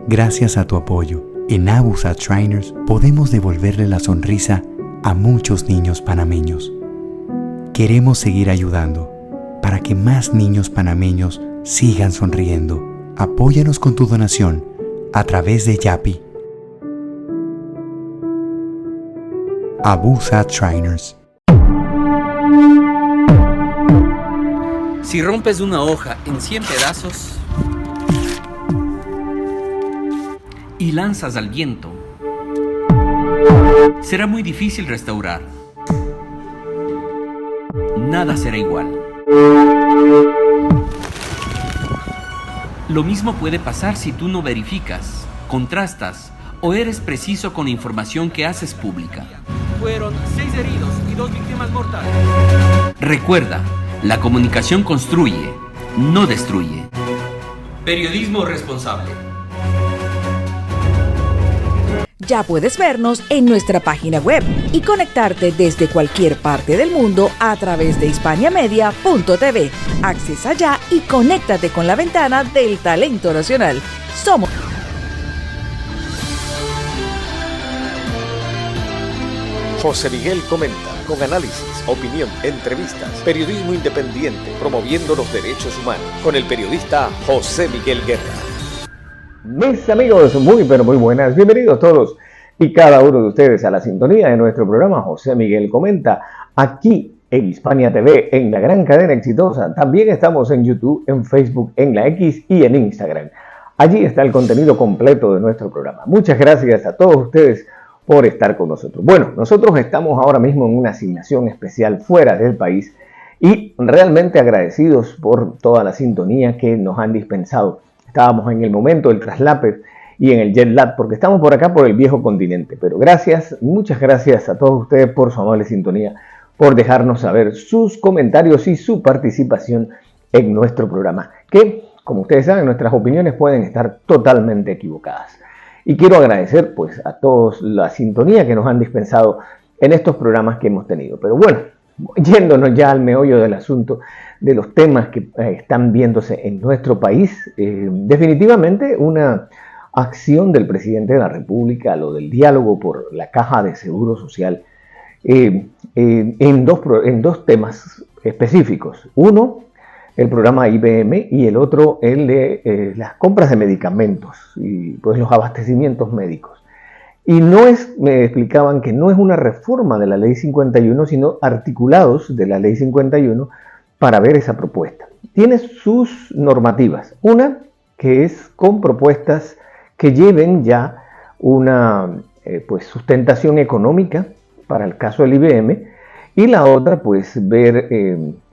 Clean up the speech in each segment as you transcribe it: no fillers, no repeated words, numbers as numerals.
Gracias a tu apoyo, en Abusat Shriners podemos devolverle la sonrisa a muchos niños panameños. Queremos seguir ayudando para que más niños panameños sigan sonriendo. Apóyanos con tu donación a través de Yapi. Abusat Shriners. Si rompes una hoja en 100 pedazos y lanzas al viento, será muy difícil restaurar. Nada será igual. Lo mismo puede pasar si tú no verificas, contrastas o eres preciso con la información que haces pública. Fueron 6 heridos y 2 víctimas mortales. Recuerda, la comunicación construye, no destruye. Periodismo responsable. Ya puedes vernos en nuestra página web y conectarte desde cualquier parte del mundo a través de hispaniamedia.tv. Accesa ya y conéctate con la ventana del talento nacional. Somos José Miguel comenta, con análisis, opinión, entrevistas, periodismo independiente, promoviendo los derechos humanos, con el periodista José Miguel Guerra. Mis amigos, muy pero muy buenas, bienvenidos todos y cada uno de ustedes a la sintonía de nuestro programa José Miguel Comenta, aquí en Hispania TV, en la gran cadena exitosa. También estamos en YouTube, en Facebook, en la X y en Instagram. Allí está el contenido completo de nuestro programa. Muchas gracias a todos ustedes por estar con nosotros. Bueno, nosotros estamos ahora mismo en una asignación especial fuera del país y realmente agradecidos por toda la sintonía que nos han dispensado. Estábamos en el momento del traslape y en el jet lag porque estamos por acá por el viejo continente. Pero gracias, muchas gracias a todos ustedes por su amable sintonía, por dejarnos saber sus comentarios y su participación en nuestro programa. Que, como ustedes saben, nuestras opiniones pueden estar totalmente equivocadas. Y quiero agradecer pues a todos la sintonía que nos han dispensado en estos programas que hemos tenido. Pero bueno, yéndonos ya al meollo del asunto, de los temas que están viéndose en nuestro país, definitivamente una acción del presidente de la República, lo del diálogo por la Caja de Seguro Social, en dos temas específicos. Uno, el programa IBM, y el otro, el de las compras de medicamentos y pues los abastecimientos médicos. Y me explicaban que no es una reforma de la Ley 51, sino articulados de la Ley 51 para ver esa propuesta. Tiene sus normativas. Una que es con propuestas que lleven ya una pues sustentación económica para el caso del IBM, y la otra pues ver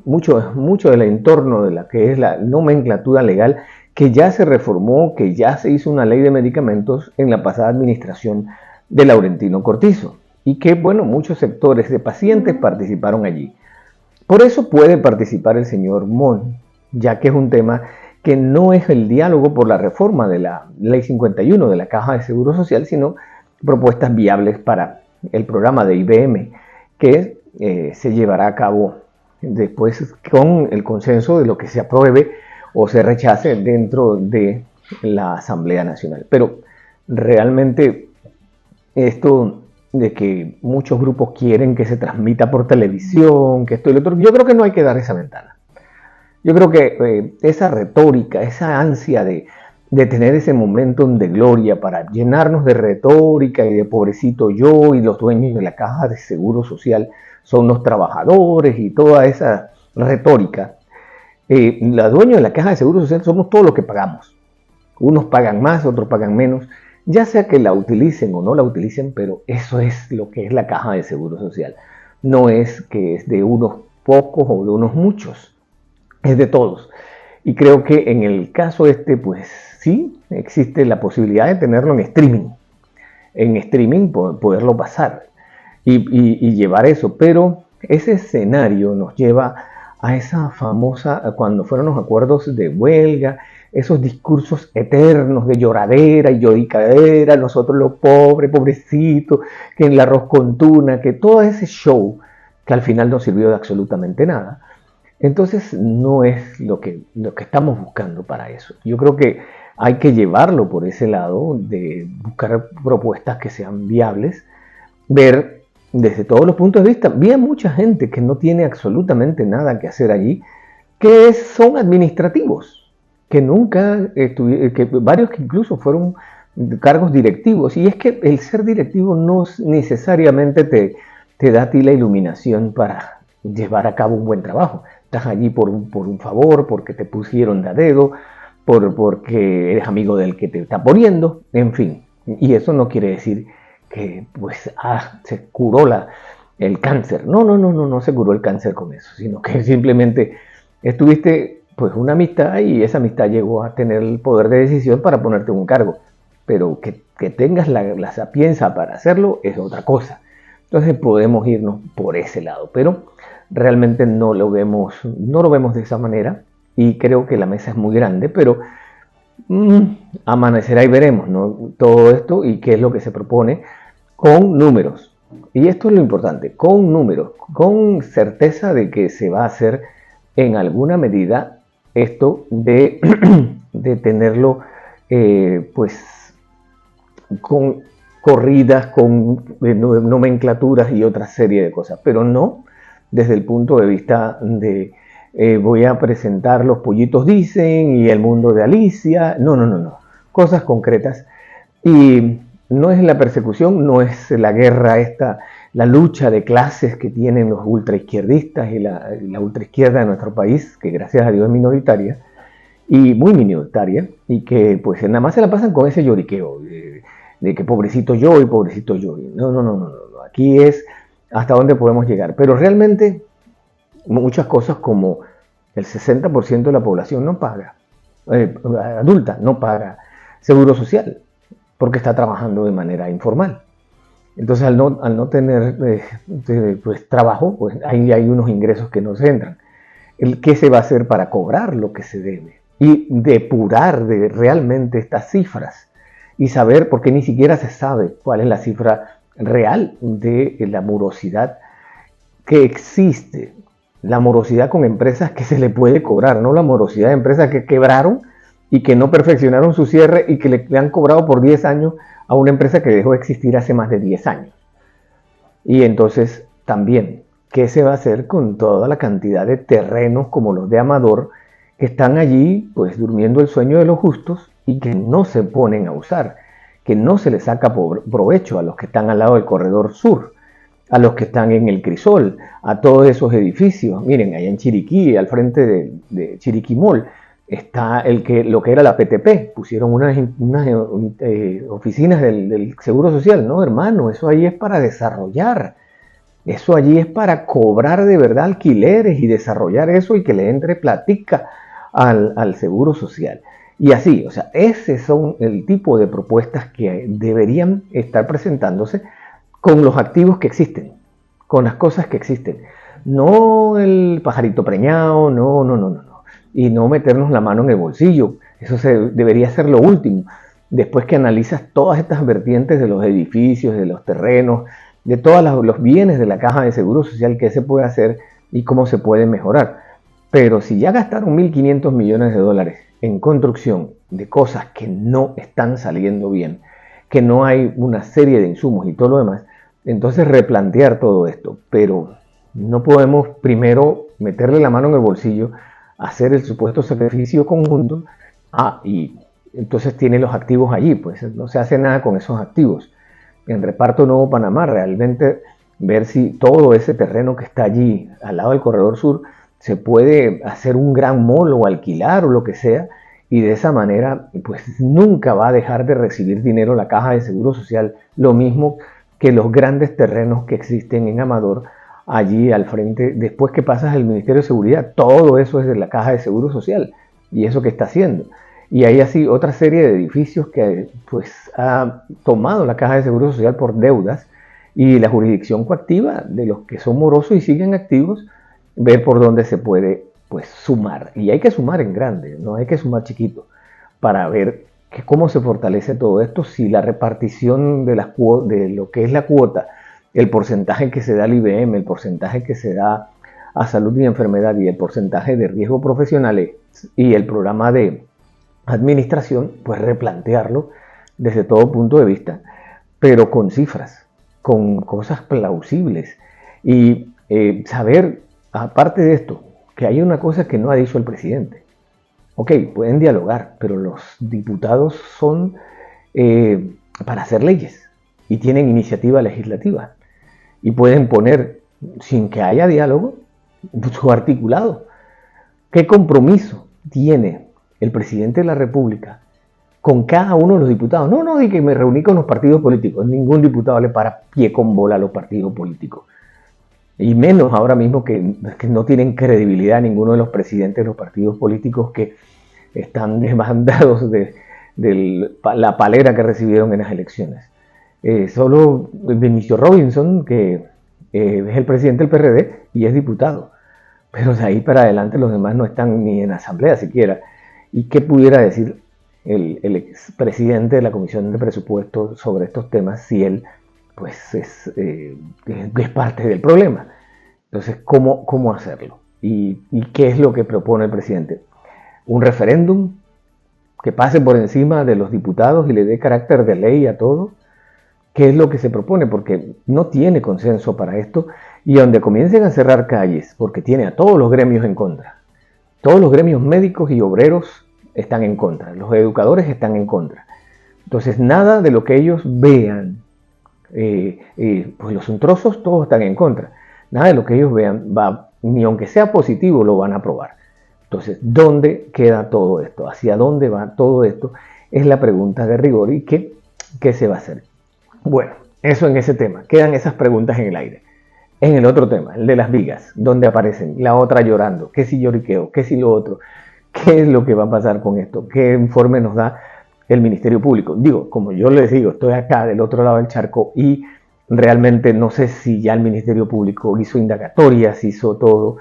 mucho del entorno de la que es la nomenclatura legal que ya se reformó, que ya se hizo una ley de medicamentos en la pasada administración de Laurentino Cortizo, y que, bueno, muchos sectores de pacientes participaron allí. Por eso puede participar el señor Mon, ya que es un tema que no es el diálogo por la reforma de la Ley 51 de la Caja de Seguro Social, sino propuestas viables para el programa de IBM, que se llevará a cabo después con el consenso de lo que se apruebe o se rechace dentro de la Asamblea Nacional. Pero realmente esto de que muchos grupos quieren que se transmita por televisión, que esto y lo otro, yo creo que no hay que dar esa ventana. Yo creo que esa retórica, esa ansia de tener ese momentum de gloria para llenarnos de retórica y de pobrecito yo y los dueños de la Caja de Seguro Social son los trabajadores y toda esa retórica. Los dueños de la Caja de Seguro Social somos todos los que pagamos. Unos pagan más, otros pagan menos. Ya sea que la utilicen o no la utilicen, pero eso es lo que es la Caja de Seguro Social. No es que es de unos pocos o de unos muchos, es de todos. Y creo que en el caso pues sí, existe la posibilidad de tenerlo en streaming. En streaming poderlo pasar y llevar eso. Pero ese escenario nos lleva a esa famosa, cuando fueron los acuerdos de huelga, esos discursos eternos de lloradera y lloricadera, nosotros los pobres, pobrecitos, que en el arroz con tuna, que todo ese show que al final no sirvió de absolutamente nada. Entonces no es lo que estamos buscando para eso. Yo creo que hay que llevarlo por ese lado de buscar propuestas que sean viables, ver desde todos los puntos de vista. Vi a mucha gente que no tiene absolutamente nada que hacer allí, que son administrativos, que nunca que varios que incluso fueron cargos directivos. Y es que el ser directivo no necesariamente te da a ti la iluminación para llevar a cabo un buen trabajo. Estás allí por un favor, porque te pusieron de a dedo, porque eres amigo del que te está poniendo, en fin. Y eso no quiere decir que pues se curó el cáncer. No se curó el cáncer con eso, sino que simplemente estuviste pues una amistad y esa amistad llegó a tener el poder de decisión para ponerte un cargo. Pero que tengas la sapiencia para hacerlo es otra cosa. Entonces podemos irnos por ese lado, pero realmente no lo vemos de esa manera, y creo que la mesa es muy grande, pero amanecerá y veremos, ¿no? Todo esto y qué es lo que se propone con números. Y esto es lo importante, con números, con certeza de que se va a hacer en alguna medida esto de tenerlo pues con corridas, con nomenclaturas y otra serie de cosas, pero no desde el punto de vista de voy a presentar los pollitos dicen y el mundo de Alicia. No. Cosas concretas. Y no es la persecución, no es la guerra esta, la lucha de clases que tienen los ultraizquierdistas y la ultraizquierda de nuestro país, que gracias a Dios es minoritaria, y muy minoritaria, y que pues nada más se la pasan con ese lloriqueo de que pobrecito yo y pobrecito yo. No. Aquí es hasta dónde podemos llegar. Pero realmente muchas cosas, como el 60% de la población no paga, adulta no paga seguro social, porque está trabajando de manera informal. Entonces al no tener pues, trabajo, pues hay unos ingresos que no se entran. ¿Qué se va a hacer para cobrar lo que se debe? Y depurar realmente estas cifras y saber, porque ni siquiera se sabe cuál es la cifra real de la morosidad que existe. La morosidad con empresas que se le puede cobrar, no la morosidad de empresas que quebraron y que no perfeccionaron su cierre y que le han cobrado por 10 años a una empresa que dejó de existir hace más de 10 años. Y entonces también, ¿qué se va a hacer con toda la cantidad de terrenos como los de Amador que están allí pues durmiendo el sueño de los justos y que no se ponen a usar, que no se les saca provecho a los que están al lado del corredor sur, a los que están en el Crisol, a todos esos edificios? Miren, allá en Chiriquí, al frente de Chiriquí Mall, está lo que era la PTP, pusieron unas oficinas del Seguro Social. No, hermano, eso ahí es para desarrollar, eso allí es para cobrar de verdad alquileres y desarrollar eso y que le entre platica al Seguro Social. Y así, o sea, ese son el tipo de propuestas que deberían estar presentándose con los activos que existen, con las cosas que existen. No el pajarito preñado, no. Y no meternos la mano en el bolsillo. Eso debería ser lo último. Después que analizas todas estas vertientes de los edificios, de los terrenos, de todos los bienes de la Caja de Seguro Social, qué se puede hacer y cómo se puede mejorar. Pero si ya gastaron 1.500 millones de dólares en construcción de cosas que no están saliendo bien, que no hay una serie de insumos y todo lo demás, entonces replantear todo esto. Pero no podemos primero meterle la mano en el bolsillo, hacer el supuesto sacrificio conjunto, y entonces tiene los activos allí, pues no se hace nada con esos activos. En Reparto Nuevo Panamá, realmente ver si todo ese terreno que está allí al lado del corredor sur se puede hacer un gran mall o alquilar o lo que sea, y de esa manera pues nunca va a dejar de recibir dinero la Caja de Seguro Social, lo mismo que los grandes terrenos que existen en Amador, allí al frente. Después que pasas al Ministerio de Seguridad, todo eso es de la Caja de Seguro Social, y eso que está haciendo. Y hay así otra serie de edificios que pues ha tomado la Caja de Seguro Social por deudas, y la jurisdicción coactiva de los que son morosos y siguen activos, ver por dónde se puede pues sumar. Y hay que sumar en grande, no hay que sumar chiquito, para ver cómo se fortalece todo esto, si la repartición de lo que es la cuota, el porcentaje que se da al IBM, el porcentaje que se da a salud y enfermedad, y el porcentaje de riesgo profesionales, y el programa de administración, pues replantearlo desde todo punto de vista, pero con cifras, con cosas plausibles y saber, aparte de esto, que hay una cosa que no ha dicho el presidente. Ok, pueden dialogar, pero los diputados son para hacer leyes y tienen iniciativa legislativa y pueden poner, sin que haya diálogo, su articulado. ¿Qué compromiso tiene el presidente de la República con cada uno de los diputados? No, de que me reuní con los partidos políticos. Ningún diputado le para pie con bola a los partidos políticos. Y menos ahora mismo que no tienen credibilidad ninguno de los presidentes de los partidos políticos que están demandados de la palera que recibieron en las elecciones. Solo Vinicio Robinson, que es el presidente del PRD y es diputado. Pero de ahí para adelante los demás no están ni en asamblea siquiera. ¿Y qué pudiera decir el expresidente de la Comisión de Presupuestos sobre estos temas si él pues es parte del problema? Entonces, ¿cómo hacerlo? ¿Y qué es lo que propone el presidente? ¿Un referéndum que pase por encima de los diputados y le dé carácter de ley a todo? ¿Qué es lo que se propone? Porque no tiene consenso para esto, y donde comiencen a cerrar calles, porque tiene a todos los gremios en contra. Todos los gremios médicos y obreros están en contra, los educadores están en contra. Entonces, nada de lo que ellos vean, pues los trozos todos están en contra. Nada de lo que ellos vean va, ni aunque sea positivo, lo van a aprobar. Entonces, ¿dónde queda todo esto? ¿Hacia dónde va todo esto? Es la pregunta de rigor. ¿Y qué se va a hacer? Bueno, eso en ese tema. Quedan esas preguntas en el aire. En el otro tema, el de las vigas, donde aparecen la otra llorando, que si lloriqueo, que si lo otro, ¿qué es lo que va a pasar con esto? ¿Qué informe nos da el Ministerio Público? Digo, como yo les digo, estoy acá del otro lado del charco y realmente no sé si ya el Ministerio Público hizo indagatorias, hizo todo,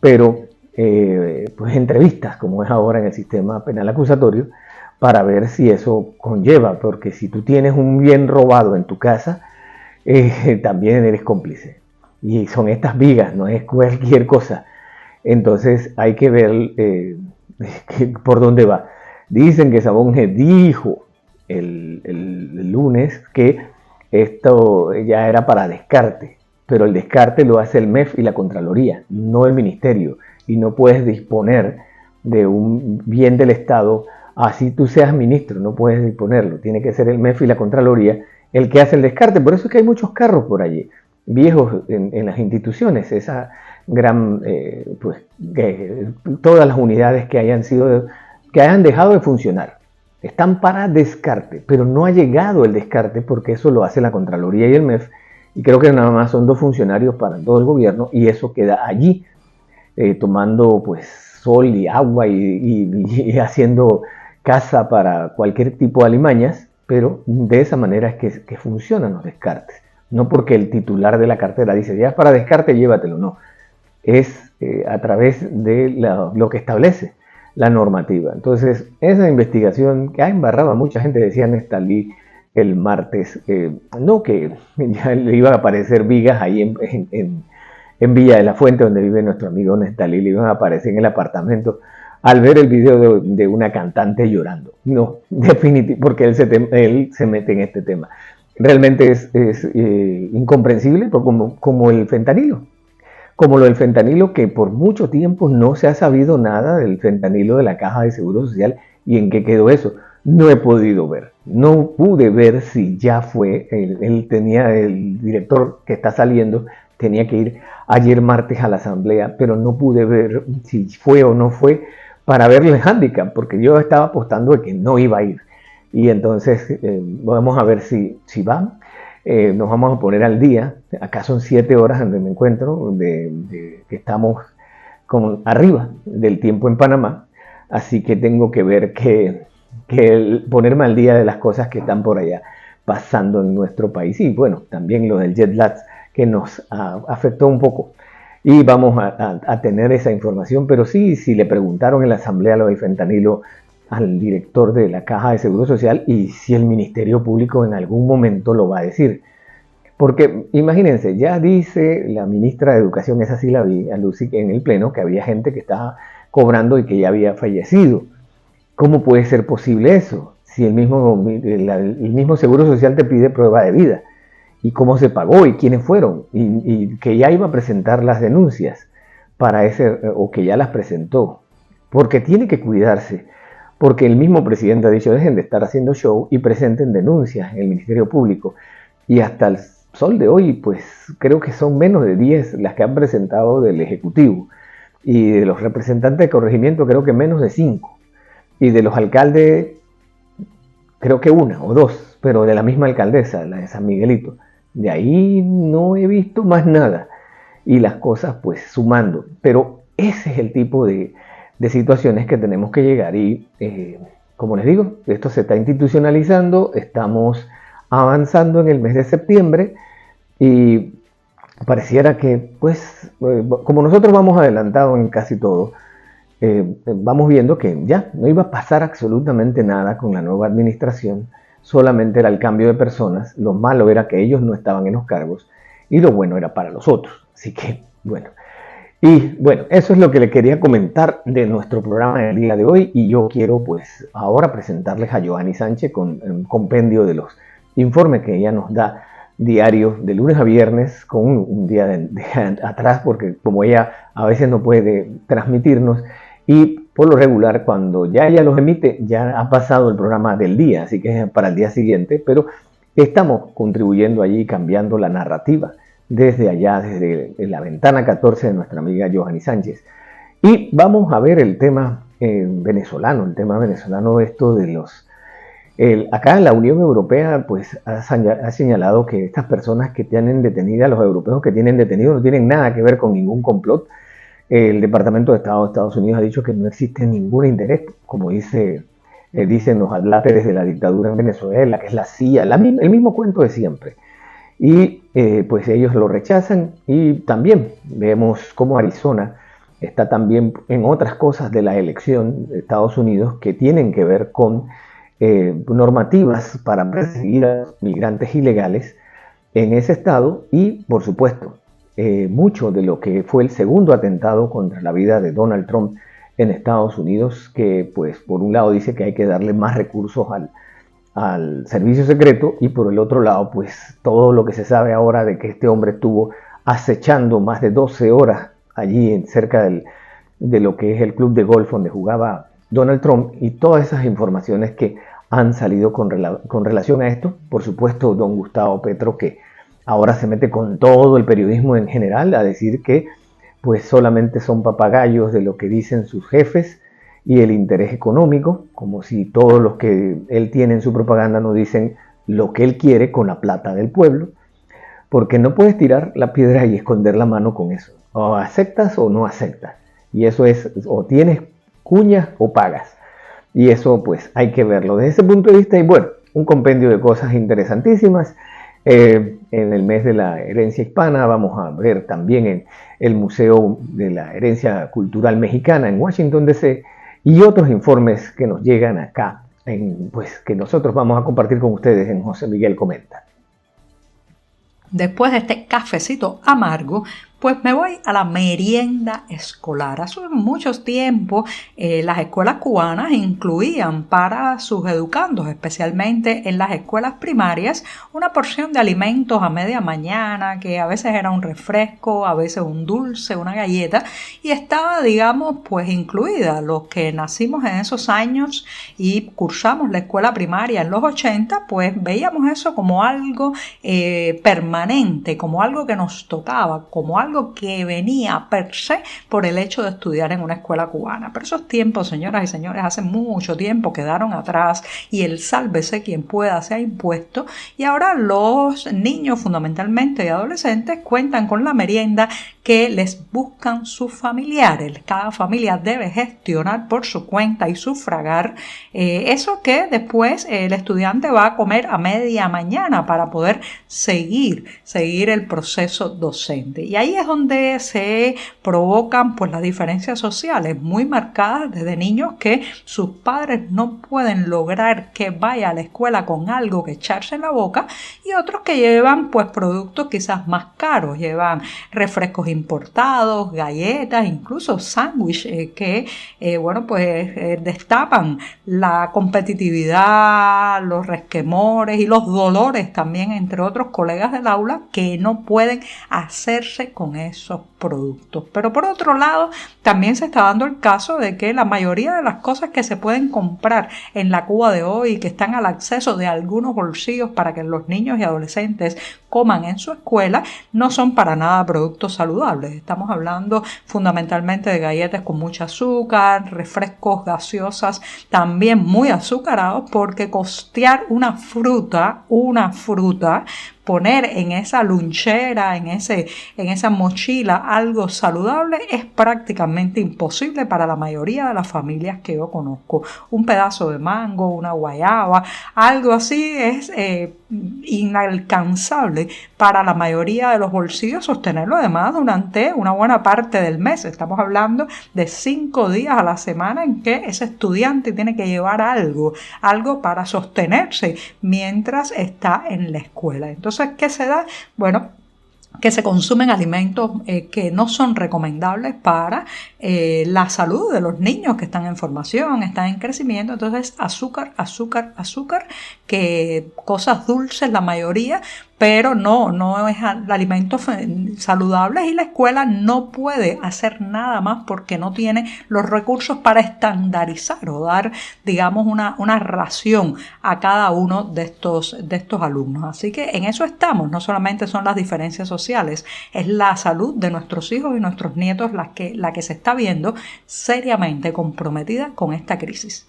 pero pues entrevistas, como es ahora en el sistema penal acusatorio, para ver si eso conlleva, porque si tú tienes un bien robado en tu casa, también eres cómplice. Y son estas vigas, no es cualquier cosa. Entonces hay que ver por dónde va. Dicen que Sabonge dijo el lunes que esto ya era para descarte, pero el descarte lo hace el MEF y la Contraloría, no el Ministerio. Y no puedes disponer de un bien del Estado así tú seas ministro, no puedes disponerlo. Tiene que ser el MEF y la Contraloría el que hace el descarte. Por eso es que hay muchos carros por allí, viejos en las instituciones, esa gran, todas las unidades que hayan dejado de funcionar, están para descarte, pero no ha llegado el descarte porque eso lo hace la Contraloría y el MEF, y creo que nada más son 2 funcionarios para todo el gobierno, y eso queda allí, tomando pues sol y agua y haciendo casa para cualquier tipo de alimañas, pero de esa manera es que funcionan los descartes. No porque el titular de la cartera dice, ya es para descarte, llévatelo, no. Es a través de lo que establece la normativa. Entonces, esa investigación que ha embarrado a mucha gente, decía Nestalí el martes, no que ya le iban a aparecer vigas ahí en Villa de la Fuente, donde vive nuestro amigo Nestalí, le iban a aparecer en el apartamento al ver el video de una cantante llorando. No, definitivamente, porque él se mete en este tema. Realmente es incomprensible como el fentanilo. Como lo del fentanilo, que por mucho tiempo no se ha sabido nada del fentanilo de la Caja de Seguro Social y en qué quedó eso. No he podido ver. No pude ver si ya fue. Él tenía, el director que está saliendo, tenía que ir ayer martes a la asamblea, pero no pude ver si fue o no fue para ver el hándicap, porque yo estaba apostando de que no iba a ir. Y entonces vamos a ver si van. Nos vamos a poner al día. Acá son 7 horas donde me encuentro, que estamos arriba del tiempo en Panamá. Así que tengo que ver ponerme al día de las cosas que están por allá pasando en nuestro país. Y bueno, también lo del jet lag que nos afectó un poco. Y vamos a tener esa información. Pero sí, si le preguntaron en la asamblea lo del fentanilo al director de la Caja de Seguro Social, y si el Ministerio Público en algún momento lo va a decir. Porque imagínense, ya dice la ministra de Educación, esa sí la vi a Lucy en el pleno, que había gente que estaba cobrando y que ya había fallecido. ¿cómo puede ser posible eso? Si el mismo Seguro Social te pide prueba de vida. ¿Y cómo se pagó? ¿Y quiénes fueron? Y que ya iba a presentar las denuncias para o que ya las presentó. Porque tiene que cuidarse. Porque el mismo presidente ha dicho, dejen de estar haciendo show y presenten denuncias en el Ministerio Público. Y hasta el sol de hoy, pues creo que son menos de 10 las que han presentado del Ejecutivo. Y de los representantes de corregimiento creo que menos de 5. Y de los alcaldes creo que 1 o 2, pero de la misma alcaldesa, la de San Miguelito. De ahí no he visto más nada. Y las cosas pues sumando. Pero ese es el tipo de situaciones que tenemos que llegar. Y como les digo, esto se está institucionalizando. Estamos avanzando en el mes de septiembre. Y pareciera que pues como nosotros vamos adelantados en casi todo, vamos viendo que ya no iba a pasar absolutamente nada con la nueva administración. Solamente era el cambio de personas. Lo malo era que ellos no estaban en los cargos y lo bueno era para los otros. Así que, bueno. Y bueno, eso es lo que le quería comentar de nuestro programa del día de hoy. Y yo quiero pues ahora presentarles a Johanny Sánchez con un compendio de los informes que ella nos da diario de lunes a viernes, con un día de atrás, porque como ella a veces no puede transmitirnos, y por lo regular cuando ya ella los emite ya ha pasado el programa del día, así que es para el día siguiente, pero estamos contribuyendo allí, cambiando la narrativa desde allá, desde la ventana 14 de nuestra amiga Johanny Sánchez. Y vamos a ver el tema venezolano, esto de los... acá la Unión Europea pues ha señalado que estas personas que tienen detenidas, los europeos que tienen detenidos, no tienen nada que ver con ningún complot. El Departamento de Estado de Estados Unidos ha dicho que no existe ningún interés, como dicen los adláteres de la dictadura en Venezuela, que es la CIA, el mismo cuento de siempre. Y pues ellos lo rechazan. Y también vemos cómo Arizona está también en otras cosas de la elección de Estados Unidos que tienen que ver con normativas para perseguir a los migrantes ilegales en ese estado. Y por supuesto mucho de lo que fue el segundo atentado contra la vida de Donald Trump en Estados Unidos, que pues por un lado dice que hay que darle más recursos al servicio secreto, y por el otro lado pues todo lo que se sabe ahora de que este hombre estuvo acechando más de 12 horas allí cerca de lo que es el club de golf donde jugaba Donald Trump, y todas esas informaciones que han salido con relación a esto. Por supuesto, don Gustavo Petro, que ahora se mete con todo el periodismo en general a decir que pues solamente son papagayos de lo que dicen sus jefes y el interés económico, como si todos los que él tiene en su propaganda no dicen lo que él quiere con la plata del pueblo, porque no puedes tirar la piedra y esconder la mano con eso. O aceptas o no aceptas. Y eso es, o tienes cuñas o pagas. Y eso pues hay que verlo desde ese punto de vista. Y bueno, un compendio de cosas interesantísimas. En el mes de la herencia hispana vamos a ver también en el Museo de la Herencia Cultural Mexicana en Washington DC, y otros informes que nos llegan acá, pues que nosotros vamos a compartir con ustedes en José Miguel Comenta. Después de este cafecito amargo, pues me voy a la merienda escolar. Hace muchos tiempos las escuelas cubanas incluían para sus educandos, especialmente en las escuelas primarias, una porción de alimentos a media mañana, que a veces era un refresco, a veces un dulce, una galleta, y estaba, digamos, pues incluida. Los que nacimos en esos años y cursamos la escuela primaria en los 80, pues veíamos eso como algo permanente, como algo que nos tocaba, como algo que venía per se por el hecho de estudiar en una escuela cubana. Pero esos tiempos, señoras y señores, hace mucho tiempo quedaron atrás, y el sálvese quien pueda se ha impuesto, y ahora los niños fundamentalmente y adolescentes cuentan con la merienda que les buscan sus familiares. Cada familia debe gestionar por su cuenta y sufragar eso que después el estudiante va a comer a media mañana para poder seguir el proceso docente. Y ahí es donde se provocan pues las diferencias sociales muy marcadas desde niños que sus padres no pueden lograr que vaya a la escuela con algo que echarse en la boca, y otros que llevan pues productos quizás más caros, llevan refrescos importados, galletas, incluso sándwiches que, destapan la competitividad, los resquemores y los dolores también entre otros colegas del aula que no pueden hacerse con esos productos. Pero por otro lado, también se está dando el caso de que la mayoría de las cosas que se pueden comprar en la Cuba de hoy, que están al acceso de algunos bolsillos para que los niños y adolescentes coman en su escuela, no son para nada productos saludables. Estamos hablando fundamentalmente de galletas con mucho azúcar, refrescos, gaseosas también muy azucarados, porque costear una fruta, poner en esa lonchera, en esa mochila algo saludable es prácticamente imposible para la mayoría de las familias que yo conozco. Un pedazo de mango, una guayaba, algo así es inalcanzable para la mayoría de los bolsillos sostenerlo además durante una buena parte del mes. Estamos hablando de 5 días a la semana en que ese estudiante tiene que llevar algo para sostenerse mientras está en la escuela. Entonces, ¿qué se da? Bueno, que se consumen alimentos que no son recomendables para la salud de los niños que están en formación, están en crecimiento. Entonces, azúcar, que cosas dulces la mayoría, pero no es alimentos saludables, y la escuela no puede hacer nada más porque no tiene los recursos para estandarizar o dar, digamos, una ración a cada uno de estos alumnos. Así que en eso estamos. No solamente son las diferencias sociales, es la salud de nuestros hijos y nuestros nietos la que se está viendo seriamente comprometida con esta crisis.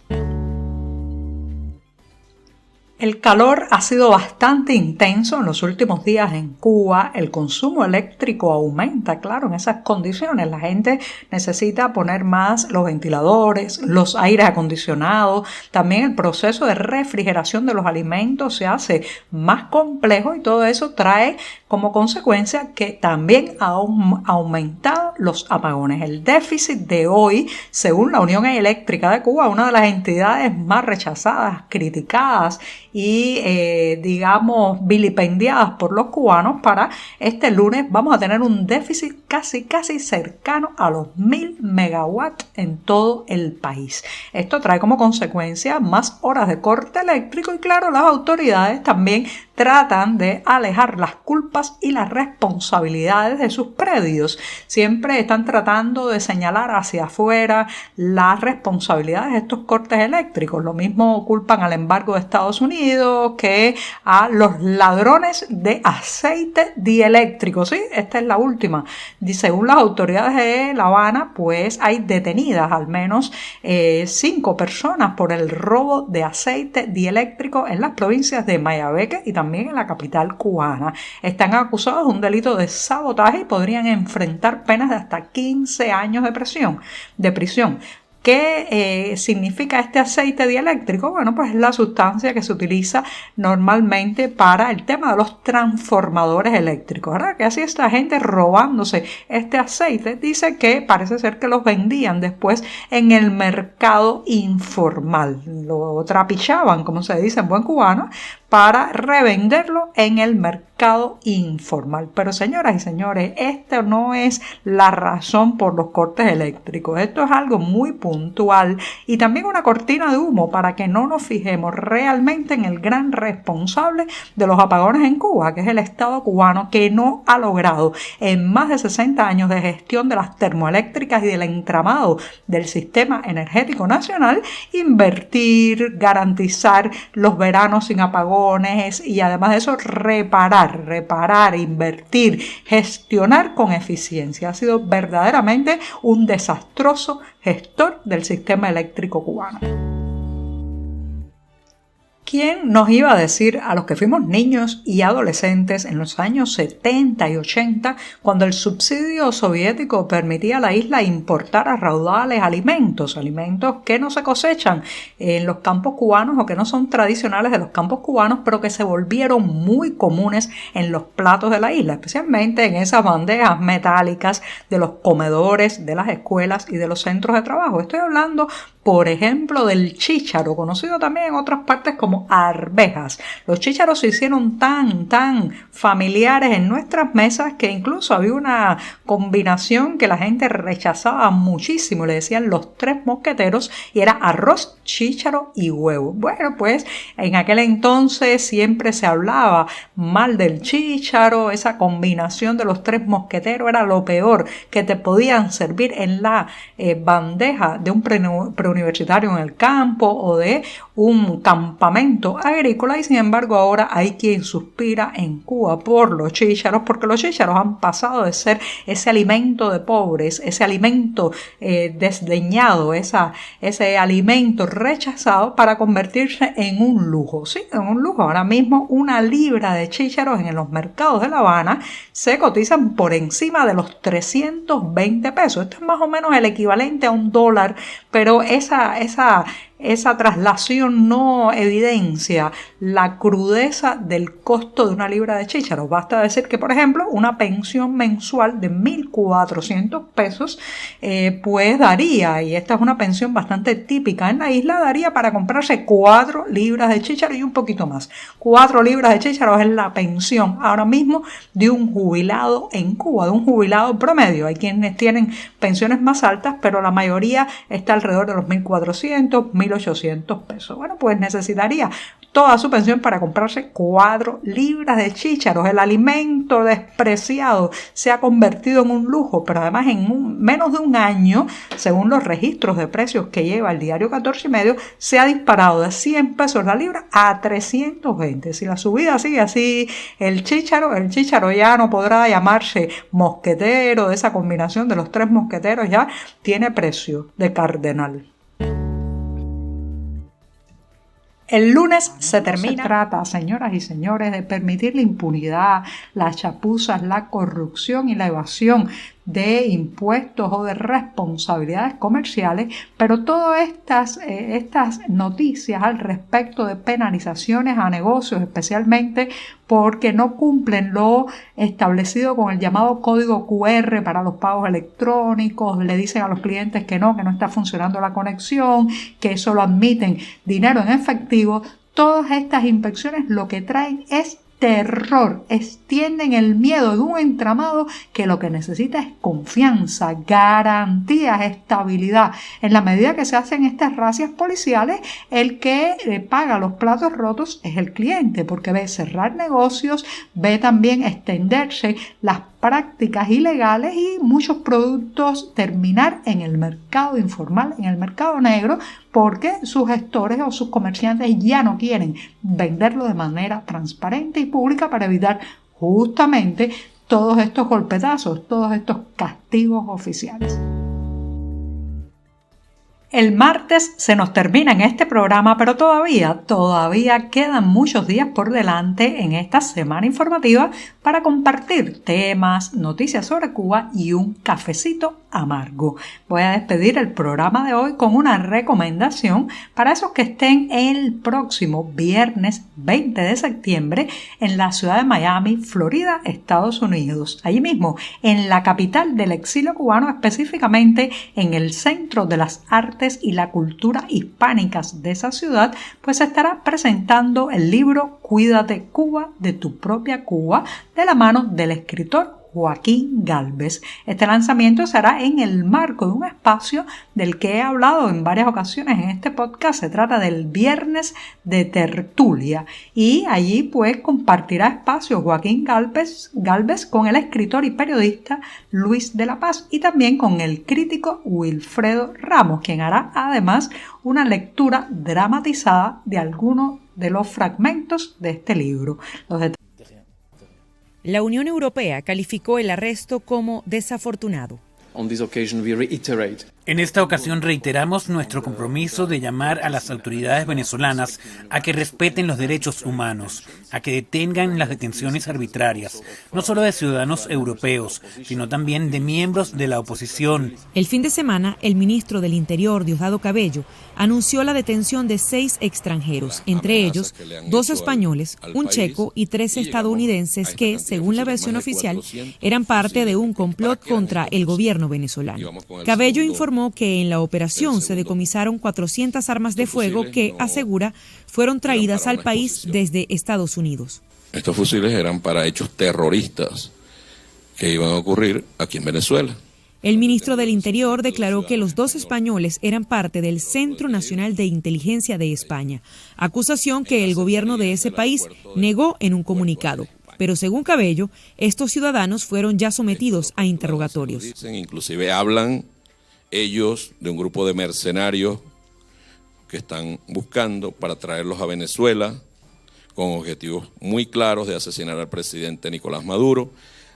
El calor ha sido bastante intenso en los últimos días en Cuba. El consumo eléctrico aumenta, claro, en esas condiciones. La gente necesita poner más los ventiladores, los aires acondicionados. También el proceso de refrigeración de los alimentos se hace más complejo, y todo eso trae como consecuencia que también ha aumentado los apagones. El déficit de hoy, según la Unión Eléctrica de Cuba, una de las entidades más rechazadas, criticadas y vilipendiadas por los cubanos, para este lunes vamos a tener un déficit casi cercano a los 1000 megawatts en todo el país. Esto trae como consecuencia más horas de corte eléctrico, y claro, las autoridades también tratan de alejar las culpas y las responsabilidades de sus predios. Siempre están tratando de señalar hacia afuera las responsabilidades de estos cortes eléctricos. Lo mismo culpan al embargo de Estados Unidos que a los ladrones de aceite dieléctrico. Sí, esta es la última. Según las autoridades de La Habana, pues hay detenidas al menos 5 personas por el robo de aceite dieléctrico en las provincias de Mayabeque y también en la capital cubana. Están acusados de un delito de sabotaje y podrían enfrentar penas de hasta 15 años de prisión. ¿Qué significa este aceite dieléctrico? Bueno, pues es la sustancia que se utiliza normalmente para el tema de los transformadores eléctricos, ¿verdad? Que así esta gente robándose este aceite, dice que parece ser que los vendían después en el mercado informal. Lo trapichaban, como se dice en buen cubano, para revenderlo en el mercado informal. Pero señoras y señores, esto no es la razón por los cortes eléctricos. Esto es algo muy puntual y también una cortina de humo para que no nos fijemos realmente en el gran responsable de los apagones en Cuba, que es el Estado cubano, que no ha logrado en más de 60 años de gestión de las termoeléctricas y del entramado del sistema energético nacional invertir, garantizar los veranos sin apagones y además de eso reparar, invertir, gestionar con eficiencia. Ha sido verdaderamente un desastroso gestor del sistema eléctrico cubano. ¿Quién nos iba a decir a los que fuimos niños y adolescentes en los años 70 y 80, cuando el subsidio soviético permitía a la isla importar a raudales alimentos que no se cosechan en los campos cubanos o que no son tradicionales de los campos cubanos, pero que se volvieron muy comunes en los platos de la isla, especialmente en esas bandejas metálicas de los comedores, de las escuelas y de los centros de trabajo? Estoy hablando, por ejemplo, del chícharo, conocido también en otras partes como como arvejas. Los chícharos se hicieron tan familiares en nuestras mesas que incluso había una combinación que la gente rechazaba muchísimo. Le decían los 3 mosqueteros y era arroz, chícharo y huevo. Bueno, pues en aquel entonces siempre se hablaba mal del chícharo. Esa combinación de los 3 mosqueteros era lo peor que te podían servir en la bandeja de un preuniversitario en el campo o de un campamento agrícola, y sin embargo ahora hay quien suspira en Cuba por los chícharos, porque los chícharos han pasado de ser ese alimento de pobres, ese alimento desdeñado, ese alimento rechazado, para convertirse en un lujo. Sí, en un lujo. Ahora mismo una libra de chícharos en los mercados de La Habana se cotizan por encima de los 320 pesos. Esto es más o menos el equivalente a $1, pero esa traslación no evidencia la crudeza del costo de una libra de chícharos. Basta decir que, por ejemplo, una pensión mensual de 1.400 pesos pues daría, y esta es una pensión bastante típica en la isla, daría para comprarse 4 libras de chícharos y un poquito más. 4 libras de chícharos es la pensión ahora mismo de un jubilado en Cuba, de un jubilado promedio. Hay quienes tienen pensiones más altas, pero la mayoría está alrededor de los 1.400, 1.800 pesos. Bueno, pues necesitaría toda su pensión para comprarse 4 libras de chícharos. El alimento despreciado se ha convertido en un lujo, pero además en menos de un año, según los registros de precios que lleva el diario 14 y medio, se ha disparado de 100 pesos la libra a 320. Si la subida sigue así, el chícharo ya no podrá llamarse mosquetero, de esa combinación de los 3 mosqueteros, ya tiene precio de cardenal. El lunes se termina. Se trata, señoras y señores, de permitir la impunidad, las chapuzas, la corrupción y la evasión de impuestos o de responsabilidades comerciales, pero todas estas noticias al respecto de penalizaciones a negocios, especialmente porque no cumplen lo establecido con el llamado código QR para los pagos electrónicos, le dicen a los clientes que no está funcionando la conexión, que solo admiten dinero en efectivo. Todas estas inspecciones lo que traen es terror, extienden el miedo de un entramado que lo que necesita es confianza, garantías, estabilidad. En la medida que se hacen estas razias policiales, el que paga los platos rotos es el cliente, porque ve cerrar negocios, ve también extenderse las prácticas ilegales y muchos productos terminar en el mercado informal, en el mercado negro, porque sus gestores o sus comerciantes ya no quieren venderlo de manera transparente y pública para evitar justamente todos estos golpetazos, todos estos castigos oficiales. El martes se nos termina en este programa, pero todavía quedan muchos días por delante en esta semana informativa para compartir temas, noticias sobre Cuba y un cafecito amargo. Voy a despedir el programa de hoy con una recomendación para esos que estén el próximo viernes 20 de septiembre en la ciudad de Miami, Florida, Estados Unidos. Allí mismo, en la capital del exilio cubano, específicamente en el Centro de las Artes y la Cultura Hispánicas de esa ciudad, pues se estará presentando el libro Cuídate Cuba, de tu propia Cuba, de la mano del escritor Joaquín Gálvez. Este lanzamiento será en el marco de un espacio del que he hablado en varias ocasiones en este podcast. Se trata del Viernes de Tertulia, y allí pues compartirá espacio Joaquín Gálvez con el escritor y periodista Luis de la Paz y también con el crítico Wilfredo Ramos, quien hará además una lectura dramatizada de algunos de los fragmentos de este libro. La Unión Europea calificó el arresto como desafortunado. En esta ocasión reiteramos nuestro compromiso de llamar a las autoridades venezolanas a que respeten los derechos humanos, a que detengan las detenciones arbitrarias, no solo de ciudadanos europeos, sino también de miembros de la oposición. El fin de semana, el ministro del Interior, Diosdado Cabello, anunció la detención de 6 extranjeros, entre ellos 2 españoles, un checo y 3 estadounidenses que, según la versión oficial, eran parte de un complot contra el gobierno venezolano. Cabello informó informó que en la operación se decomisaron 400 armas de fuego que, asegura, fueron traídas al país desde Estados Unidos. Estos fusiles eran para hechos terroristas que iban a ocurrir aquí en Venezuela. El ministro del Interior declaró que los 2 españoles eran parte del Centro Nacional de Inteligencia de España, acusación que el gobierno de ese país negó en un comunicado. Pero según Cabello, estos ciudadanos fueron ya sometidos a interrogatorios. Inclusive hablan ellos de un grupo de mercenarios que están buscando para traerlos a Venezuela con objetivos muy claros de asesinar al presidente Nicolás Maduro,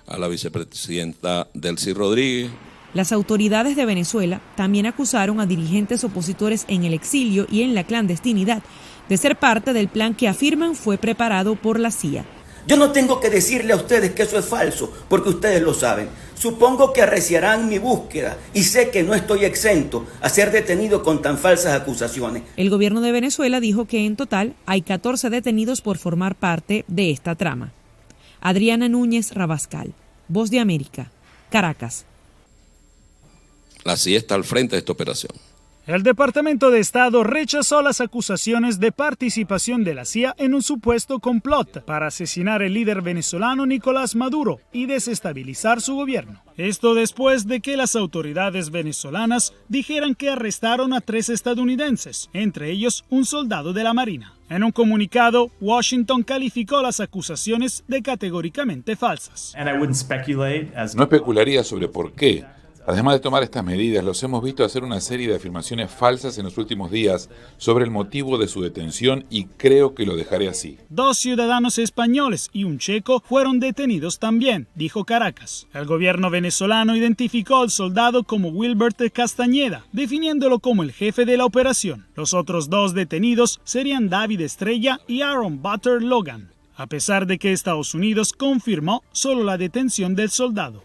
a la vicepresidenta Delcy Rodríguez. Las autoridades de Venezuela también acusaron a dirigentes opositores en el exilio y en la clandestinidad de ser parte del plan que afirman fue preparado por la CIA. Yo no tengo que decirle a ustedes que eso es falso, porque ustedes lo saben. Supongo que arreciarán mi búsqueda y sé que no estoy exento a ser detenido con tan falsas acusaciones. El gobierno de Venezuela dijo que en total hay 14 detenidos por formar parte de esta trama. Adriana Núñez Rabascal, Voz de América, Caracas. La CIA está al frente de esta operación. El Departamento de Estado rechazó las acusaciones de participación de la CIA en un supuesto complot para asesinar al líder venezolano Nicolás Maduro y desestabilizar su gobierno. Esto después de que las autoridades venezolanas dijeran que arrestaron a 3 estadounidenses, entre ellos un soldado de la Marina. En un comunicado, Washington calificó las acusaciones de categóricamente falsas. No especularía sobre por qué. Además de tomar estas medidas, los hemos visto hacer una serie de afirmaciones falsas en los últimos días sobre el motivo de su detención y creo que lo dejaré así. 2 ciudadanos españoles y un checo fueron detenidos también, dijo Caracas. El gobierno venezolano identificó al soldado como Wilbert Castañeda, definiéndolo como el jefe de la operación. Los otros 2 detenidos serían David Estrella y Aaron Butter Logan, a pesar de que Estados Unidos confirmó solo la detención del soldado.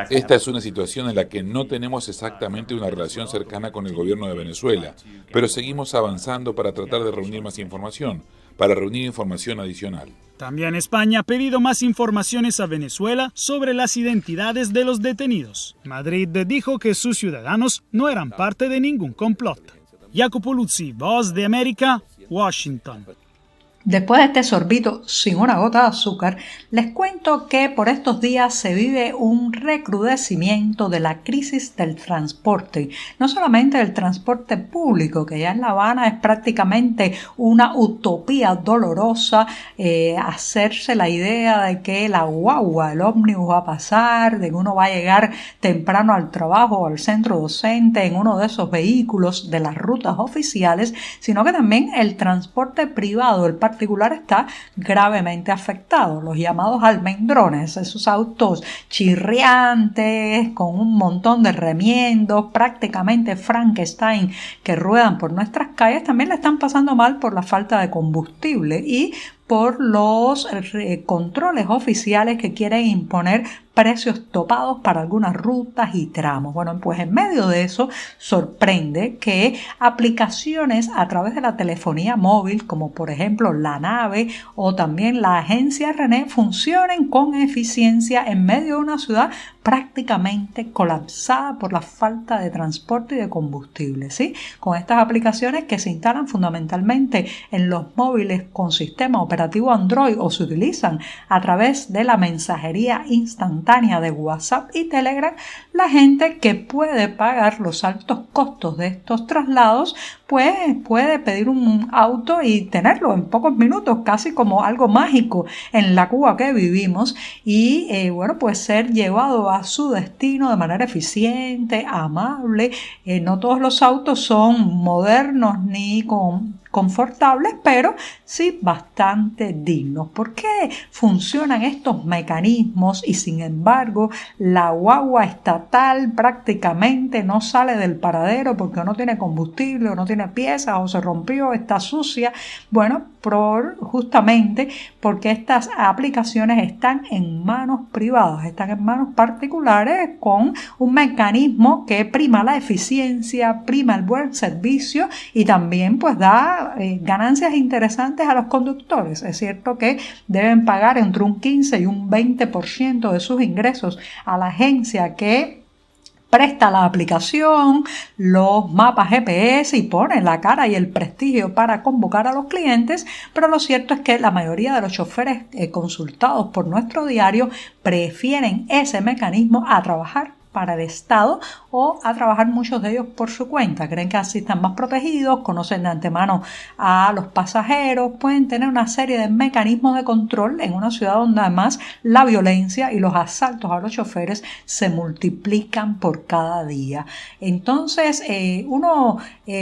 Esta es una situación en la que no tenemos exactamente una relación cercana con el gobierno de Venezuela, pero seguimos avanzando para tratar de reunir más información, para reunir información adicional. También España ha pedido más informaciones a Venezuela sobre las identidades de los detenidos. Madrid dijo que sus ciudadanos no eran parte de ningún complot. Jacopo Luzzi, Voz de América, Washington. Después de este sorbito sin una gota de azúcar, les cuento que por estos días se vive un recrudecimiento de la crisis del transporte. No solamente del transporte público, que ya en La Habana es prácticamente una utopía dolorosa, hacerse la idea de que la guagua, el ómnibus va a pasar, de que uno va a llegar temprano al trabajo o al centro docente en uno de esos vehículos de las rutas oficiales, sino que también el transporte privado, el particular, está gravemente afectado. Los llamados almendrones, esos autos chirriantes con un montón de remiendos, prácticamente Frankenstein, que ruedan por nuestras calles, también le están pasando mal por la falta de combustible y por los controles oficiales que quieren imponer precios topados para algunas rutas y tramos. Bueno, pues en medio de eso sorprende que aplicaciones a través de la telefonía móvil, como por ejemplo La Nave o también la agencia René, funcionen con eficiencia en medio de una ciudad prácticamente colapsada por la falta de transporte y de combustible, ¿sí? Con estas aplicaciones que se instalan fundamentalmente en los móviles con sistema operativo Android o se utilizan a través de la mensajería instantánea de WhatsApp y Telegram, la gente que puede pagar los altos costos de estos traslados pues puede pedir un auto y tenerlo en pocos minutos, casi como algo mágico en la Cuba que vivimos y bueno, pues ser llevado a su destino de manera eficiente, amable. No todos los autos son modernos ni confortables, pero sí bastante dignos. ¿Por qué funcionan estos mecanismos y sin embargo la guagua estatal prácticamente no sale del paradero porque no tiene combustible o no tiene piezas o se rompió, está sucia? Bueno, justamente porque estas aplicaciones están en manos privadas, están en manos particulares con un mecanismo que prima la eficiencia, prima el buen servicio y también pues da ganancias interesantes a los conductores. Es cierto que deben pagar entre un 15 y un 20% de sus ingresos a la agencia que presta la aplicación, los mapas GPS y pone la cara y el prestigio para convocar a los clientes, pero lo cierto es que la mayoría de los choferes consultados por nuestro diario prefieren ese mecanismo a trabajar para el Estado o a trabajar muchos de ellos por su cuenta. Creen que así están más protegidos, conocen de antemano a los pasajeros, pueden tener una serie de mecanismos de control en una ciudad donde además la violencia y los asaltos a los choferes se multiplican por cada día. Entonces uno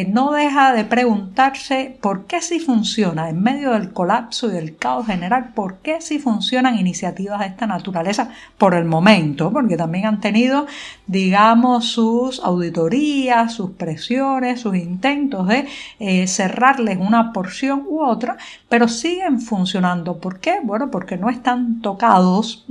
no deja de preguntarse por qué sí funciona en medio del colapso y del caos general, por qué sí funcionan iniciativas de esta naturaleza por el momento, porque también han tenido, digamos, sus auditorías, sus presiones, sus intentos de cerrarles una porción u otra, pero siguen funcionando. ¿Por qué? Bueno, porque no están tocados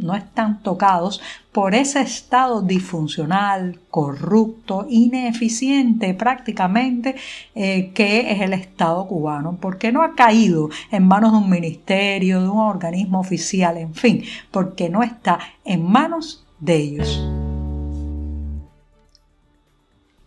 por ese estado disfuncional, corrupto, ineficiente prácticamente que es el Estado cubano, porque no ha caído en manos de un ministerio, de un organismo oficial, en fin, porque no está en manos de ellos.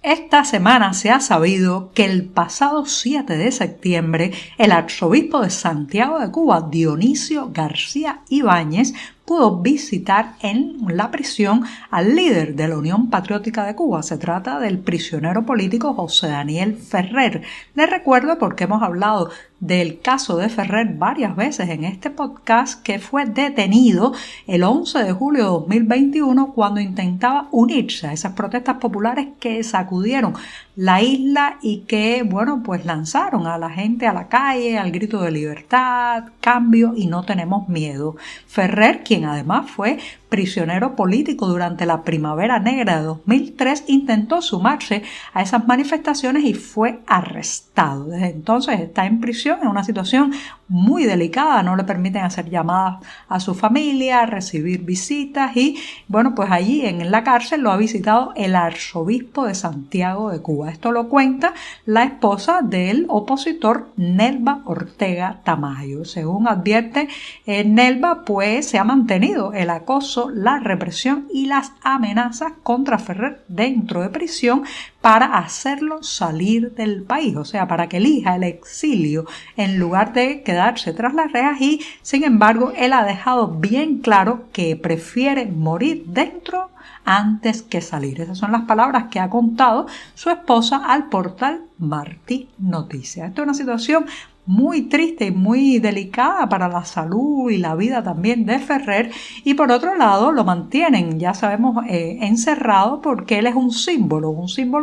Esta semana se ha sabido que el pasado 7 de septiembre el arzobispo de Santiago de Cuba, Dionisio García Ibáñez, pudo visitar en la prisión al líder de la Unión Patriótica de Cuba. Se trata del prisionero político José Daniel Ferrer. Les recuerdo, porque hemos hablado del caso de Ferrer varias veces en este podcast, que fue detenido el 11 de julio de 2021 cuando intentaba unirse a esas protestas populares que sacudieron la isla y que, bueno, pues lanzaron a la gente a la calle al grito de libertad, cambio y no tenemos miedo. Ferrer, quien además fue prisionero político durante la Primavera Negra de 2003, intentó sumarse a esas manifestaciones y fue arrestado. Desde entonces está en prisión en una situación muy delicada, no le permiten hacer llamadas a su familia, recibir visitas y, bueno, pues allí en la cárcel lo ha visitado el arzobispo de Santiago de Cuba. Esto lo cuenta la esposa del opositor Nelva Ortega Tamayo. Según advierte Nelva, pues se ha mantenido el acoso, la represión y las amenazas contra Ferrer dentro de prisión para hacerlo salir del país, o sea, para que elija el exilio en lugar de quedarse tras las rejas, y sin embargo él ha dejado bien claro que prefiere morir dentro antes que salir. Esas son las palabras que ha contado su esposa al portal Martí Noticias. Esto es una situación muy triste y muy delicada para la salud y la vida también de Ferrer, y por otro lado lo mantienen, ya sabemos, encerrado porque él es un símbolo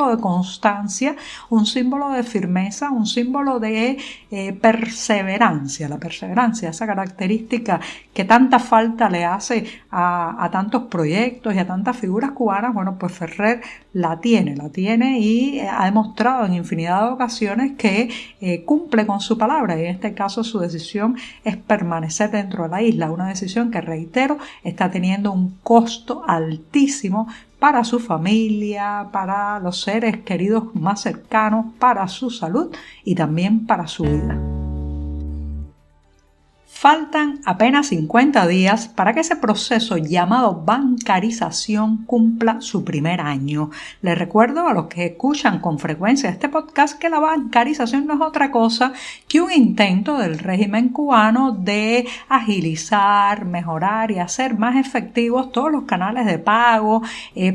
de constancia, un símbolo de firmeza, un símbolo de perseverancia. La perseverancia, esa característica que tanta falta le hace a tantos proyectos y a tantas figuras cubanas. Bueno, pues Ferrer la tiene y ha demostrado en infinidad de ocasiones que cumple con su palabra, y en este caso su decisión es permanecer dentro de la isla, una decisión que, reitero, está teniendo un costo altísimo para su familia, para los seres queridos más cercanos, para su salud y también para su vida. Faltan apenas 50 días para que ese proceso llamado bancarización cumpla su primer año. Les recuerdo a los que escuchan con frecuencia este podcast que la bancarización no es otra cosa que un intento del régimen cubano de agilizar, mejorar y hacer más efectivos todos los canales de pago,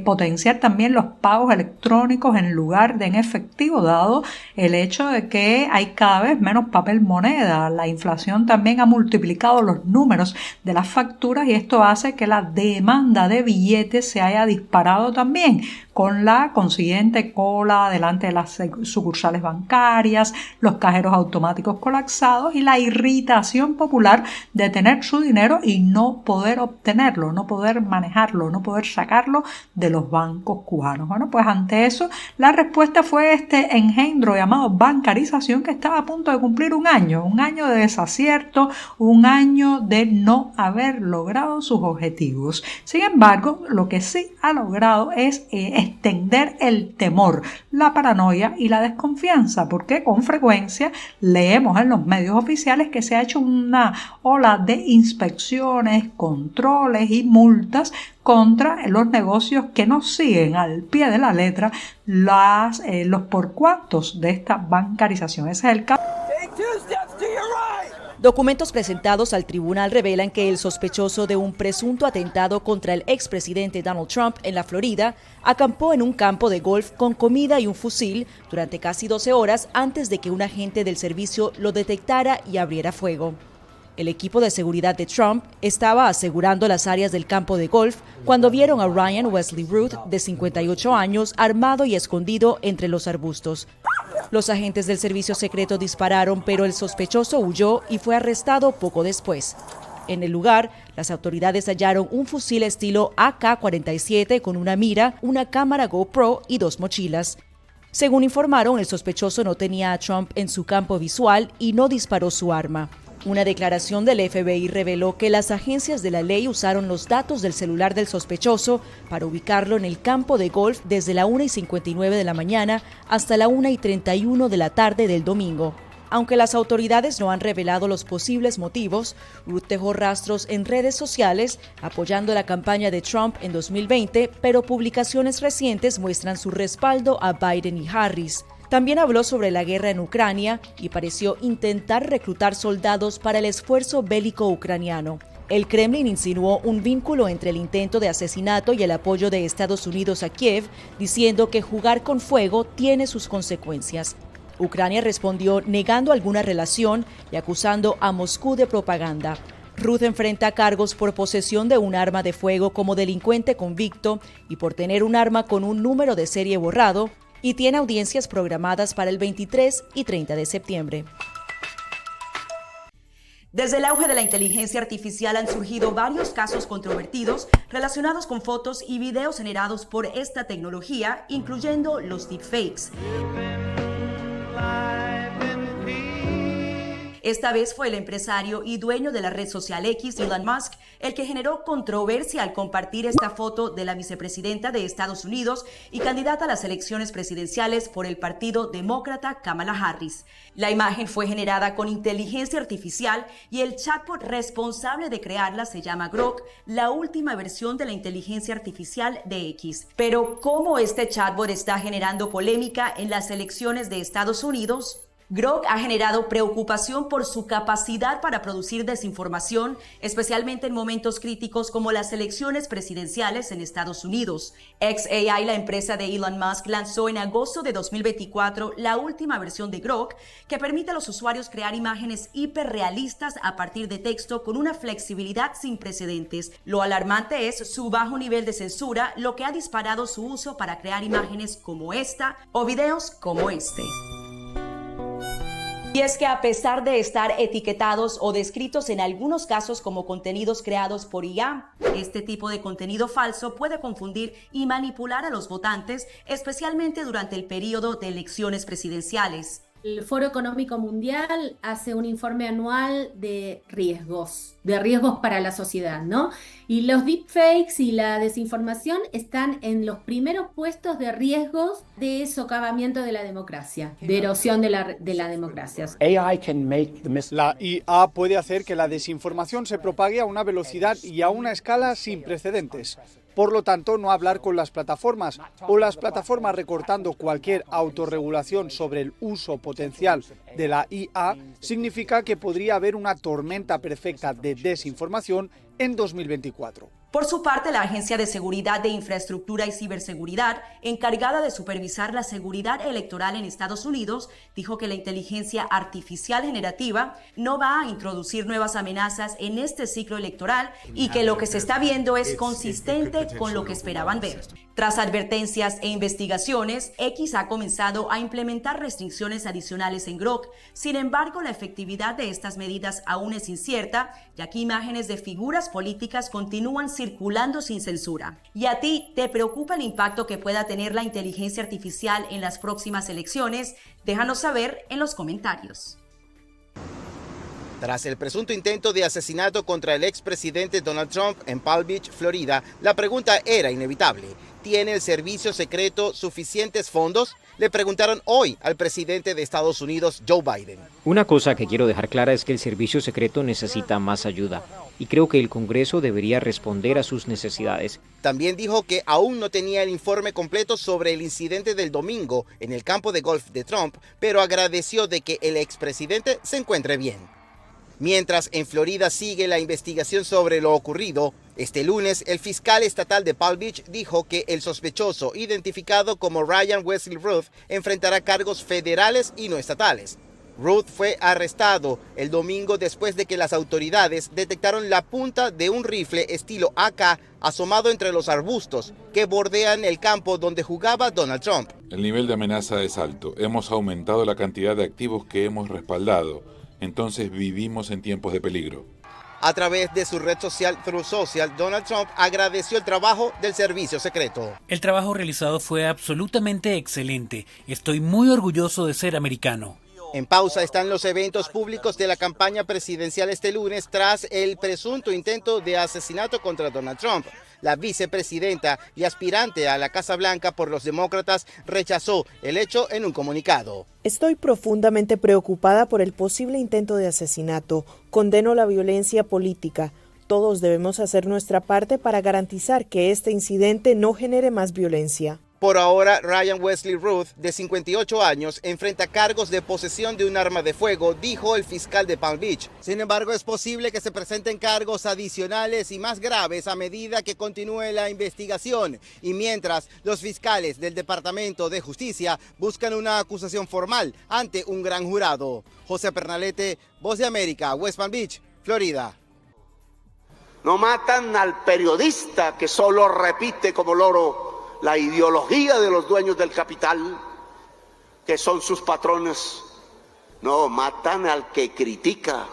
potenciar también los pagos electrónicos en lugar de en efectivo, dado el hecho de que hay cada vez menos papel moneda. La inflación también ha multiplicado los números de las facturas y esto hace que la demanda de billetes se haya disparado también, con la consiguiente cola delante de las sucursales bancarias, los cajeros automáticos colapsados y la irritación popular de tener su dinero y no poder obtenerlo, no poder manejarlo, no poder sacarlo de los bancos cubanos. Bueno, pues ante eso la respuesta fue este engendro llamado bancarización, que estaba a punto de cumplir un año de desacierto, un año de no haber logrado sus objetivos. Sin embargo, lo que sí ha logrado es extender el temor, la paranoia y la desconfianza, porque con frecuencia leemos en los medios oficiales que se ha hecho una ola de inspecciones, controles y multas contra los negocios que no siguen al pie de la letra los por cuantos de esta bancarización. Ese es el caso. Documentos presentados al tribunal revelan que el sospechoso de un presunto atentado contra el expresidente Donald Trump en la Florida acampó en un campo de golf con comida y un fusil durante casi 12 horas antes de que un agente del servicio lo detectara y abriera fuego. El equipo de seguridad de Trump estaba asegurando las áreas del campo de golf cuando vieron a Ryan Wesley Ruth, de 58 años, armado y escondido entre los arbustos. Los agentes del servicio secreto dispararon, pero el sospechoso huyó y fue arrestado poco después. En el lugar, las autoridades hallaron un fusil estilo AK-47 con una mira, una cámara GoPro y 2 mochilas. Según informaron, el sospechoso no tenía a Trump en su campo visual y no disparó su arma. Una declaración del FBI reveló que las agencias de la ley usaron los datos del celular del sospechoso para ubicarlo en el campo de golf desde la 1:59 de la mañana hasta la 1:31 de la tarde del domingo. Aunque las autoridades no han revelado los posibles motivos, Ruth dejó rastros en redes sociales apoyando la campaña de Trump en 2020, pero publicaciones recientes muestran su respaldo a Biden y Harris. También habló sobre la guerra en Ucrania y pareció intentar reclutar soldados para el esfuerzo bélico ucraniano. El Kremlin insinuó un vínculo entre el intento de asesinato y el apoyo de Estados Unidos a Kiev, diciendo que jugar con fuego tiene sus consecuencias. Ucrania respondió negando alguna relación y acusando a Moscú de propaganda. Ruth enfrenta cargos por posesión de un arma de fuego como delincuente convicto y por tener un arma con un número de serie borrado, y tiene audiencias programadas para el 23 y 30 de septiembre. Desde el auge de la inteligencia artificial han surgido varios casos controvertidos relacionados con fotos y videos generados por esta tecnología, incluyendo los deepfakes. Esta vez fue el empresario y dueño de la red social X, Elon Musk, el que generó controversia al compartir esta foto de la vicepresidenta de Estados Unidos y candidata a las elecciones presidenciales por el Partido Demócrata, Kamala Harris. La imagen fue generada con inteligencia artificial y el chatbot responsable de crearla se llama Grok, la última versión de la inteligencia artificial de X. Pero, ¿cómo este chatbot está generando polémica en las elecciones de Estados Unidos? Grok ha generado preocupación por su capacidad para producir desinformación, especialmente en momentos críticos como las elecciones presidenciales en Estados Unidos. xAI, la empresa de Elon Musk, lanzó en agosto de 2024 la última versión de Grok, que permite a los usuarios crear imágenes hiperrealistas a partir de texto con una flexibilidad sin precedentes. Lo alarmante es su bajo nivel de censura, lo que ha disparado su uso para crear imágenes como esta o videos como este. Y es que a pesar de estar etiquetados o descritos en algunos casos como contenidos creados por IA, este tipo de contenido falso puede confundir y manipular a los votantes, especialmente durante el periodo de elecciones presidenciales. El Foro Económico Mundial hace un informe anual de riesgos para la sociedad, ¿no? Y los deepfakes y la desinformación están en los primeros puestos de riesgos de socavamiento de la democracia, de erosión de la democracia. La IA puede hacer que la desinformación se propague a una velocidad y a una escala sin precedentes. Por lo tanto, no hablar con las plataformas o las plataformas recortando cualquier autorregulación sobre el uso potencial de la IA significa que podría haber una tormenta perfecta de desinformación en 2024. Por su parte, la Agencia de Seguridad de Infraestructura y Ciberseguridad, encargada de supervisar la seguridad electoral en Estados Unidos, dijo que la inteligencia artificial generativa no va a introducir nuevas amenazas en este ciclo electoral y que lo que se está viendo es consistente con lo que esperaban ver. Tras advertencias e investigaciones, X ha comenzado a implementar restricciones adicionales en Grok. Sin embargo, la efectividad de estas medidas aún es incierta, ya que imágenes de figuras políticas continúan circulando sin censura. ¿Y a ti te preocupa el impacto que pueda tener la inteligencia artificial en las próximas elecciones? Déjanos saber en los comentarios. Tras el presunto intento de asesinato contra el expresidente Donald Trump en Palm Beach, Florida, la pregunta era inevitable. ¿Tiene el servicio secreto suficientes fondos? Le preguntaron hoy al presidente de Estados Unidos, Joe Biden. Una cosa que quiero dejar clara es que el servicio secreto necesita más ayuda y creo que el Congreso debería responder a sus necesidades. También dijo que aún no tenía el informe completo sobre el incidente del domingo en el campo de golf de Trump, pero agradeció de que el expresidente se encuentre bien. Mientras en Florida sigue la investigación sobre lo ocurrido, este lunes el fiscal estatal de Palm Beach dijo que el sospechoso, identificado como Ryan Wesley Ruth, enfrentará cargos federales y no estatales. Ruth fue arrestado el domingo después de que las autoridades detectaron la punta de un rifle estilo AK asomado entre los arbustos que bordean el campo donde jugaba Donald Trump. El nivel de amenaza es alto. Hemos aumentado la cantidad de activos que hemos respaldado. Entonces vivimos en tiempos de peligro. A través de su red social Truth Social, Donald Trump agradeció el trabajo del servicio secreto. El trabajo realizado fue absolutamente excelente. Estoy muy orgulloso de ser americano. En pausa están los eventos públicos de la campaña presidencial este lunes tras el presunto intento de asesinato contra Donald Trump. La vicepresidenta y aspirante a la Casa Blanca por los demócratas rechazó el hecho en un comunicado. Estoy profundamente preocupada por el posible intento de asesinato. Condeno la violencia política. Todos debemos hacer nuestra parte para garantizar que este incidente no genere más violencia. Por ahora, Ryan Wesley Ruth, de 58 años, enfrenta cargos de posesión de un arma de fuego, dijo el fiscal de Palm Beach. Sin embargo, es posible que se presenten cargos adicionales y más graves a medida que continúe la investigación. Y mientras, los fiscales del Departamento de Justicia buscan una acusación formal ante un gran jurado. José Pernalete, Voz de América, West Palm Beach, Florida. No matan al periodista que solo repite como loro la ideología de los dueños del capital, que son sus patrones. No, matan al que critica,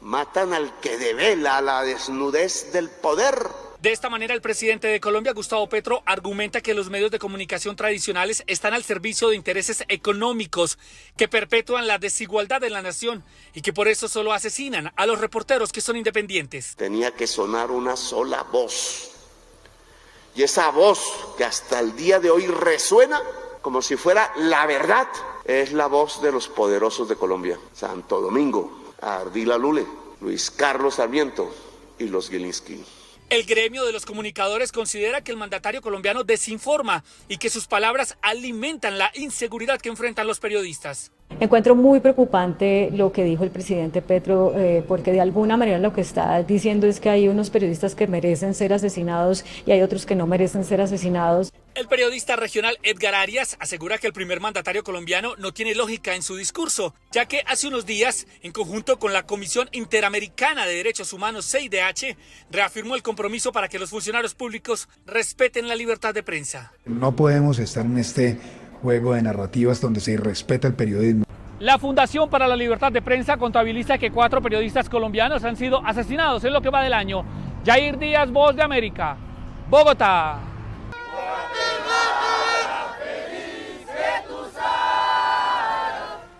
matan al que devela la desnudez del poder. De esta manera, el presidente de Colombia, Gustavo Petro, argumenta que los medios de comunicación tradicionales están al servicio de intereses económicos que perpetúan la desigualdad en la nación y que por eso solo asesinan a los reporteros que son independientes. Tenía que sonar una sola voz. Y esa voz que hasta el día de hoy resuena como si fuera la verdad, es la voz de los poderosos de Colombia. Santo Domingo, Ardila Lule, Luis Carlos Sarmiento y los Gilinski. El gremio de los comunicadores considera que el mandatario colombiano desinforma y que sus palabras alimentan la inseguridad que enfrentan los periodistas. Encuentro muy preocupante lo que dijo el presidente Petro, porque de alguna manera lo que está diciendo es que hay unos periodistas que merecen ser asesinados y hay otros que no merecen ser asesinados. El periodista regional Edgar Arias asegura que el primer mandatario colombiano no tiene lógica en su discurso, ya que hace unos días, en conjunto con la Comisión Interamericana de Derechos Humanos, CIDH, reafirmó el compromiso para que los funcionarios públicos respeten la libertad de prensa. No podemos estar en este juego de narrativas donde se irrespeta el periodismo. La Fundación para la Libertad de Prensa contabiliza que 4 periodistas colombianos han sido asesinados en lo que va del año. Yair Díaz, Voz de América, Bogotá.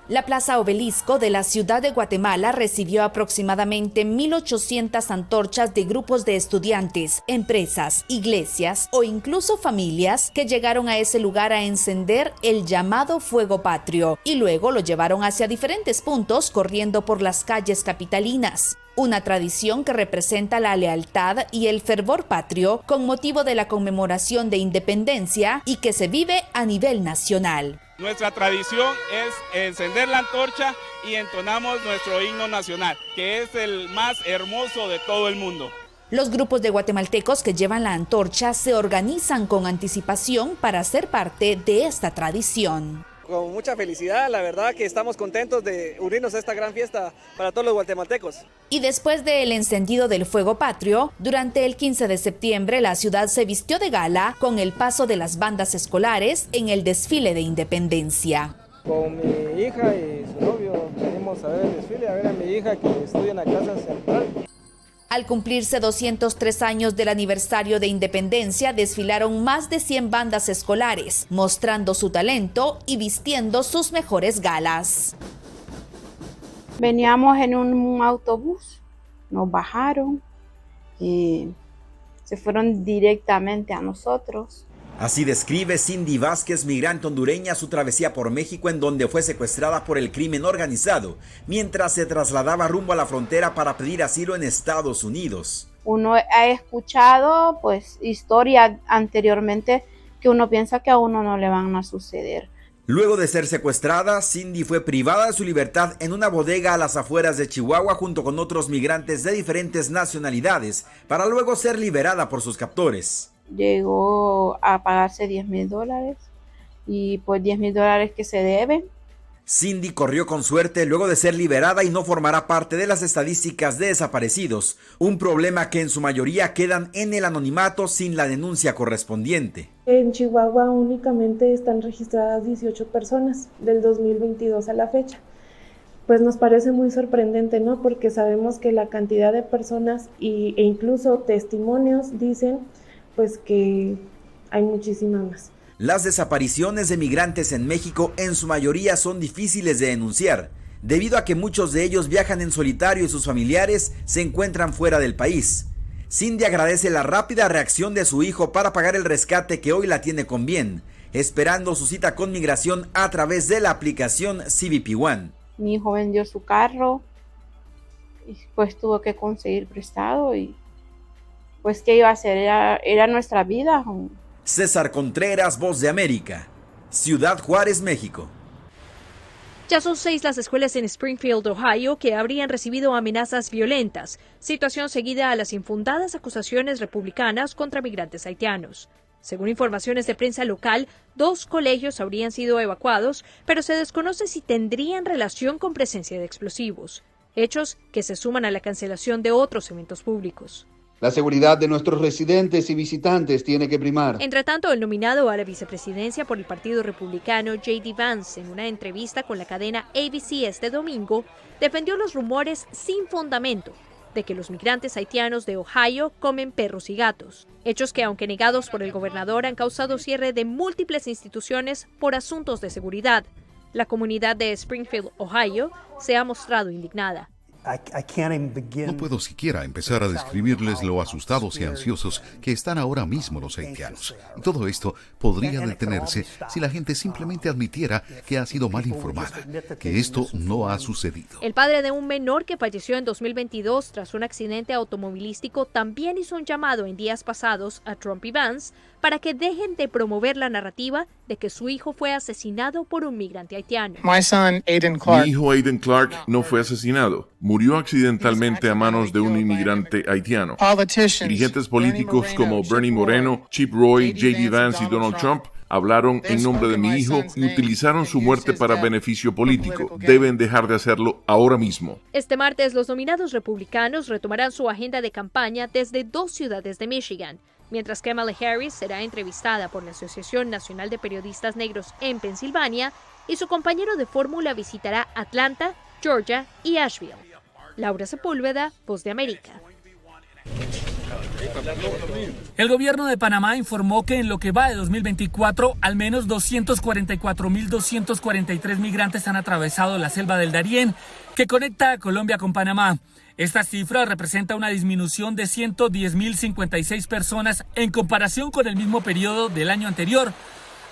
La Plaza Obelisco de la ciudad de Guatemala recibió aproximadamente 1.800 antorchas de grupos de estudiantes, empresas, iglesias o incluso familias que llegaron a ese lugar a encender el llamado fuego patrio y luego lo llevaron hacia diferentes puntos corriendo por las calles capitalinas. Una tradición que representa la lealtad y el fervor patrio con motivo de la conmemoración de independencia y que se vive a nivel nacional. Nuestra tradición es encender la antorcha y entonamos nuestro himno nacional, que es el más hermoso de todo el mundo. Los grupos de guatemaltecos que llevan la antorcha se organizan con anticipación para ser parte de esta tradición. Con mucha felicidad, la verdad que estamos contentos de unirnos a esta gran fiesta para todos los guatemaltecos. Y después del encendido del fuego patrio, durante el 15 de septiembre la ciudad se vistió de gala con el paso de las bandas escolares en el desfile de independencia. Con mi hija y su novio venimos a ver el desfile, a ver a mi hija que estudia en la clase central. Al cumplirse 203 años del aniversario de independencia, desfilaron más de 100 bandas escolares, mostrando su talento y vistiendo sus mejores galas. Veníamos en un autobús, nos bajaron y se fueron directamente a nosotros. Así describe Cindy Vázquez, migrante hondureña, su travesía por México, en donde fue secuestrada por el crimen organizado, mientras se trasladaba rumbo a la frontera para pedir asilo en Estados Unidos. Uno ha escuchado pues historias anteriormente que uno piensa que a uno no le van a suceder. Luego de ser secuestrada, Cindy fue privada de su libertad en una bodega a las afueras de Chihuahua junto con otros migrantes de diferentes nacionalidades, para luego ser liberada por sus captores. Llegó a pagarse $10,000 y pues $10,000 que se deben. Cindy corrió con suerte luego de ser liberada y no formará parte de las estadísticas de desaparecidos, un problema que en su mayoría quedan en el anonimato sin la denuncia correspondiente. En Chihuahua únicamente están registradas 18 personas del 2022 a la fecha. Pues nos parece muy sorprendente, ¿no? Porque sabemos que la cantidad de personas e incluso testimonios dicen pues que hay muchísimas más. Las desapariciones de migrantes en México en su mayoría son difíciles de denunciar, debido a que muchos de ellos viajan en solitario y sus familiares se encuentran fuera del país. Cindy agradece la rápida reacción de su hijo para pagar el rescate que hoy la tiene con bien, esperando su cita con migración a través de la aplicación CBP One. Mi hijo vendió su carro y pues tuvo que conseguir prestado y pues ¿qué iba a hacer? Era nuestra vida. César Contreras, Voz de América, Ciudad Juárez, México. Ya son 6 las escuelas en Springfield, Ohio, que habrían recibido amenazas violentas, situación seguida a las infundadas acusaciones republicanas contra migrantes haitianos. Según informaciones de prensa local, 2 colegios habrían sido evacuados, pero se desconoce si tendrían relación con presencia de explosivos, hechos que se suman a la cancelación de otros eventos públicos. La seguridad de nuestros residentes y visitantes tiene que primar. Entre tanto, el nominado a la vicepresidencia por el Partido Republicano, J.D. Vance, en una entrevista con la cadena ABC este domingo, defendió los rumores sin fundamento de que los migrantes haitianos de Ohio comen perros y gatos, hechos que, aunque negados por el gobernador, han causado cierre de múltiples instituciones por asuntos de seguridad. La comunidad de Springfield, Ohio, se ha mostrado indignada. No puedo siquiera empezar a describirles lo asustados y ansiosos que están ahora mismo los haitianos. Y todo esto podría detenerse si la gente simplemente admitiera que ha sido mal informada, que esto no ha sucedido. El padre de un menor que falleció en 2022 tras un accidente automovilístico también hizo un llamado en días pasados a Trump y Vance para que dejen de promover la narrativa de que su hijo fue asesinado por un migrante haitiano. Mi hijo Aiden Clark no fue asesinado. Murió accidentalmente a manos de un inmigrante haitiano. Dirigentes políticos como Bernie Moreno, Chip Roy, J.D. Vance y Donald Trump hablaron en nombre de mi hijo y utilizaron su muerte para beneficio político. Deben dejar de hacerlo ahora mismo. Este martes, los nominados republicanos retomarán su agenda de campaña desde 2 ciudades de Michigan, mientras que Kamala Harris será entrevistada por la Asociación Nacional de Periodistas Negros en Pensilvania y su compañero de fórmula visitará Atlanta, Georgia y Asheville. Laura Sepúlveda, Voz de América. El gobierno de Panamá informó que en lo que va de 2024, al menos 244.243 migrantes han atravesado la selva del Darién, que conecta a Colombia con Panamá. Esta cifra representa una disminución de 110.056 personas en comparación con el mismo periodo del año anterior,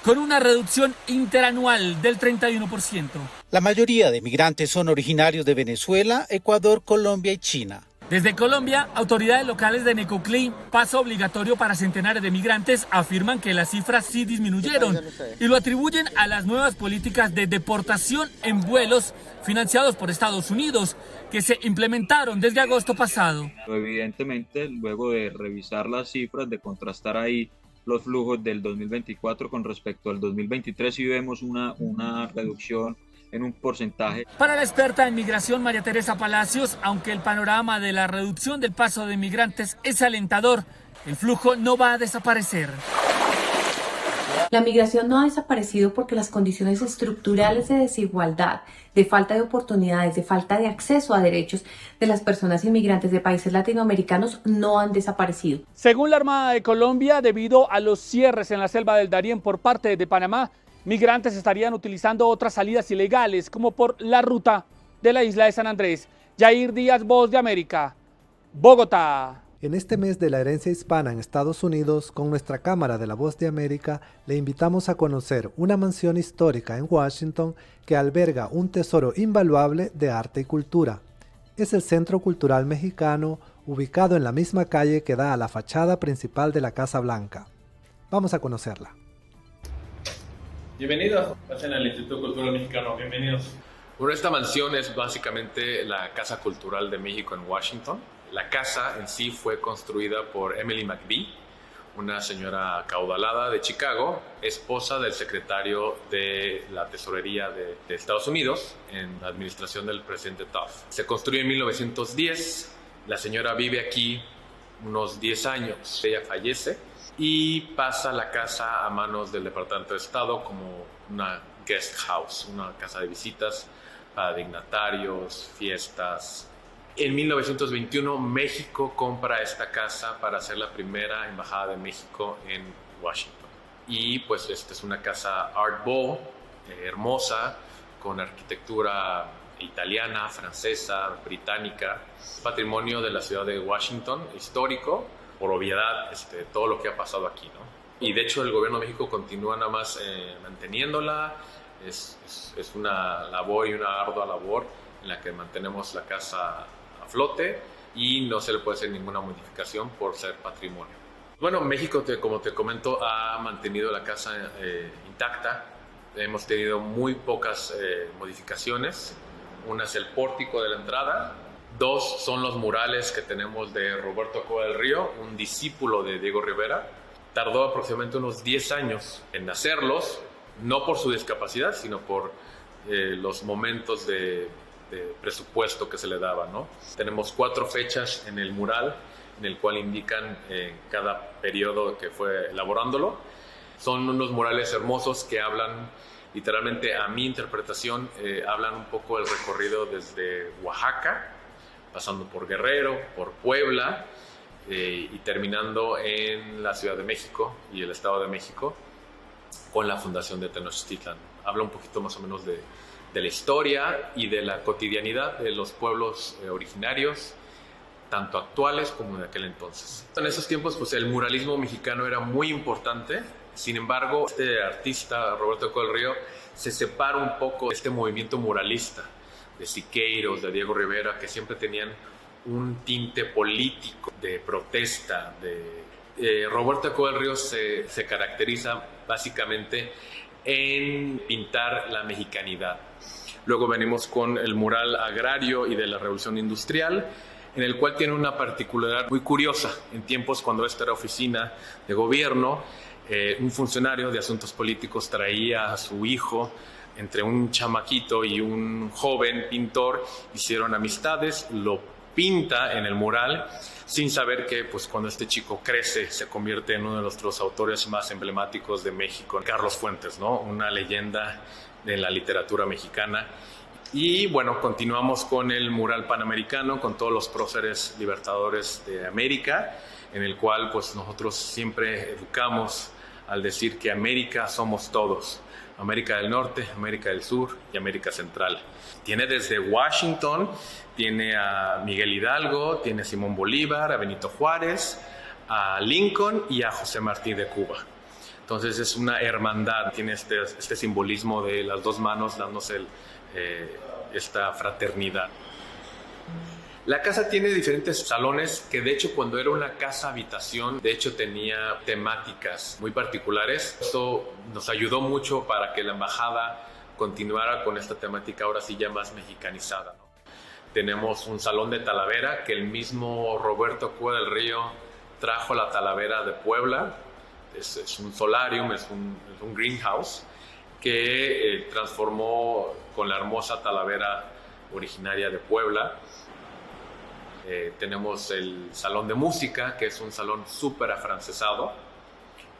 con una reducción interanual del 31%. La mayoría de migrantes son originarios de Venezuela, Ecuador, Colombia y China. Desde Colombia, autoridades locales de Necoclí, paso obligatorio para centenares de migrantes, afirman que las cifras sí disminuyeron y lo atribuyen a las nuevas políticas de deportación en vuelos financiados por Estados Unidos, que se implementaron desde agosto pasado. Evidentemente, luego de revisar las cifras, de contrastar ahí los flujos del 2024 con respecto al 2023, sí vemos una reducción en un porcentaje. Para la experta en migración María Teresa Palacios, aunque el panorama de la reducción del paso de migrantes es alentador, el flujo no va a desaparecer. La migración no ha desaparecido porque las condiciones estructurales de desigualdad, de falta de oportunidades, de falta de acceso a derechos de las personas inmigrantes de países latinoamericanos no han desaparecido. Según la Armada de Colombia, debido a los cierres en la selva del Darién por parte de Panamá, migrantes estarían utilizando otras salidas ilegales, como por la ruta de la isla de San Andrés. Yair Díaz, Voz de América, Bogotá. En este mes de la herencia hispana en Estados Unidos, con nuestra Cámara de la Voz de América, le invitamos a conocer una mansión histórica en Washington que alberga un tesoro invaluable de arte y cultura. Es el Centro Cultural Mexicano, ubicado en la misma calle que da a la fachada principal de la Casa Blanca. Vamos a conocerla. Bienvenidos, pasen al Instituto Cultural Mexicano, bienvenidos. Bueno, esta mansión es básicamente la Casa Cultural de México en Washington. La casa en sí fue construida por Emily McBee, una señora acaudalada de Chicago, esposa del secretario de la Tesorería de Estados Unidos en la administración del presidente Taft. Se construyó en 1910, la señora vive aquí unos 10 años, ella fallece y pasa la casa a manos del Departamento de Estado como una guest house, una casa de visitas para dignatarios, fiestas. En 1921 México compra esta casa para hacer la primera embajada de México en Washington. Y pues esta es una casa Art Beau, hermosa, con arquitectura italiana, francesa, británica, patrimonio de la ciudad de Washington, histórico, por obviedad, todo lo que ha pasado aquí, ¿no? Y de hecho el gobierno de México continúa nada más manteniéndola, es una labor y una ardua labor en la que mantenemos la casa a flote y no se le puede hacer ninguna modificación por ser patrimonio. Bueno, México, como te comento, ha mantenido la casa intacta. Hemos tenido muy pocas modificaciones. Una es el pórtico de la entrada. 2 son los murales que tenemos de Roberto Acoba del Río, un discípulo de Diego Rivera. Tardó aproximadamente unos 10 años en hacerlos, no por su discapacidad, sino por los momentos de presupuesto que se le daba, ¿no? Tenemos 4 fechas en el mural, en el cual indican cada periodo que fue elaborándolo. Son unos murales hermosos que hablan, literalmente a mi interpretación, hablan un poco del recorrido desde Oaxaca, pasando por Guerrero, por Puebla y terminando en la Ciudad de México y el Estado de México con la fundación de Tenochtitlan. Habla un poquito más o menos de la historia y de la cotidianidad de los pueblos originarios, tanto actuales como de aquel entonces. En esos tiempos, pues el muralismo mexicano era muy importante. Sin embargo, este artista, Roberto Acoba del Río, se separa un poco de este movimiento muralista de Siqueiros, de Diego Rivera, que siempre tenían un tinte político, de protesta. Roberto Acoba del Río se caracteriza básicamente en pintar la mexicanidad. Luego venimos con el mural agrario y de la Revolución Industrial, en el cual tiene una particularidad muy curiosa. En tiempos cuando esta era oficina de gobierno, un funcionario de asuntos políticos traía a su hijo, entre un chamaquito y un joven pintor, hicieron amistades, lo pinta en el mural, sin saber que pues, cuando este chico crece se convierte en uno de nuestros autores más emblemáticos de México, Carlos Fuentes, ¿no? Una leyenda de la literatura mexicana. Y bueno, continuamos con el mural panamericano, con todos los próceres libertadores de América, en el cual pues nosotros siempre educamos al decir que América somos todos. América del Norte, América del Sur y América Central. Tiene desde Washington, tiene a Miguel Hidalgo, tiene a Simón Bolívar, a Benito Juárez, a Lincoln y a José Martí de Cuba. Entonces es una hermandad, tiene este simbolismo de las dos manos dándose esta fraternidad. La casa tiene diferentes salones que de hecho cuando era una casa habitación, de hecho tenía temáticas muy particulares. Esto nos ayudó mucho para que la embajada continuara con esta temática ahora sí ya más mexicanizada, ¿no? Tenemos un salón de Talavera que el mismo Roberto Acoba del Río trajo la Talavera de Puebla. Es un solarium, es un greenhouse que transformó con la hermosa Talavera originaria de Puebla. Tenemos el salón de música, que es un salón súper afrancesado.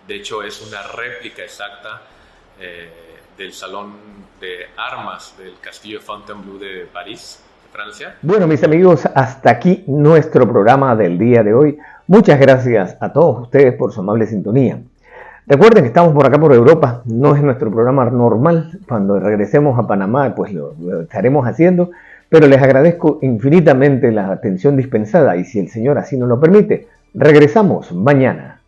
De hecho, es una réplica exacta del salón de armas del castillo de Fontainebleau de París, de Francia. Bueno, mis amigos, hasta aquí nuestro programa del día de hoy. Muchas gracias a todos ustedes por su amable sintonía. Recuerden que estamos por acá por Europa, no es nuestro programa normal. Cuando regresemos a Panamá, pues lo estaremos haciendo. pero les agradezco infinitamente la atención dispensada y si el Señor así nos lo permite, regresamos mañana.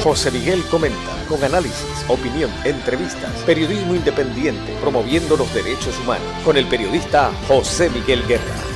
José Miguel comenta, con análisis, opinión, entrevistas, periodismo independiente, promoviendo los derechos humanos, con el periodista José Miguel Guerra.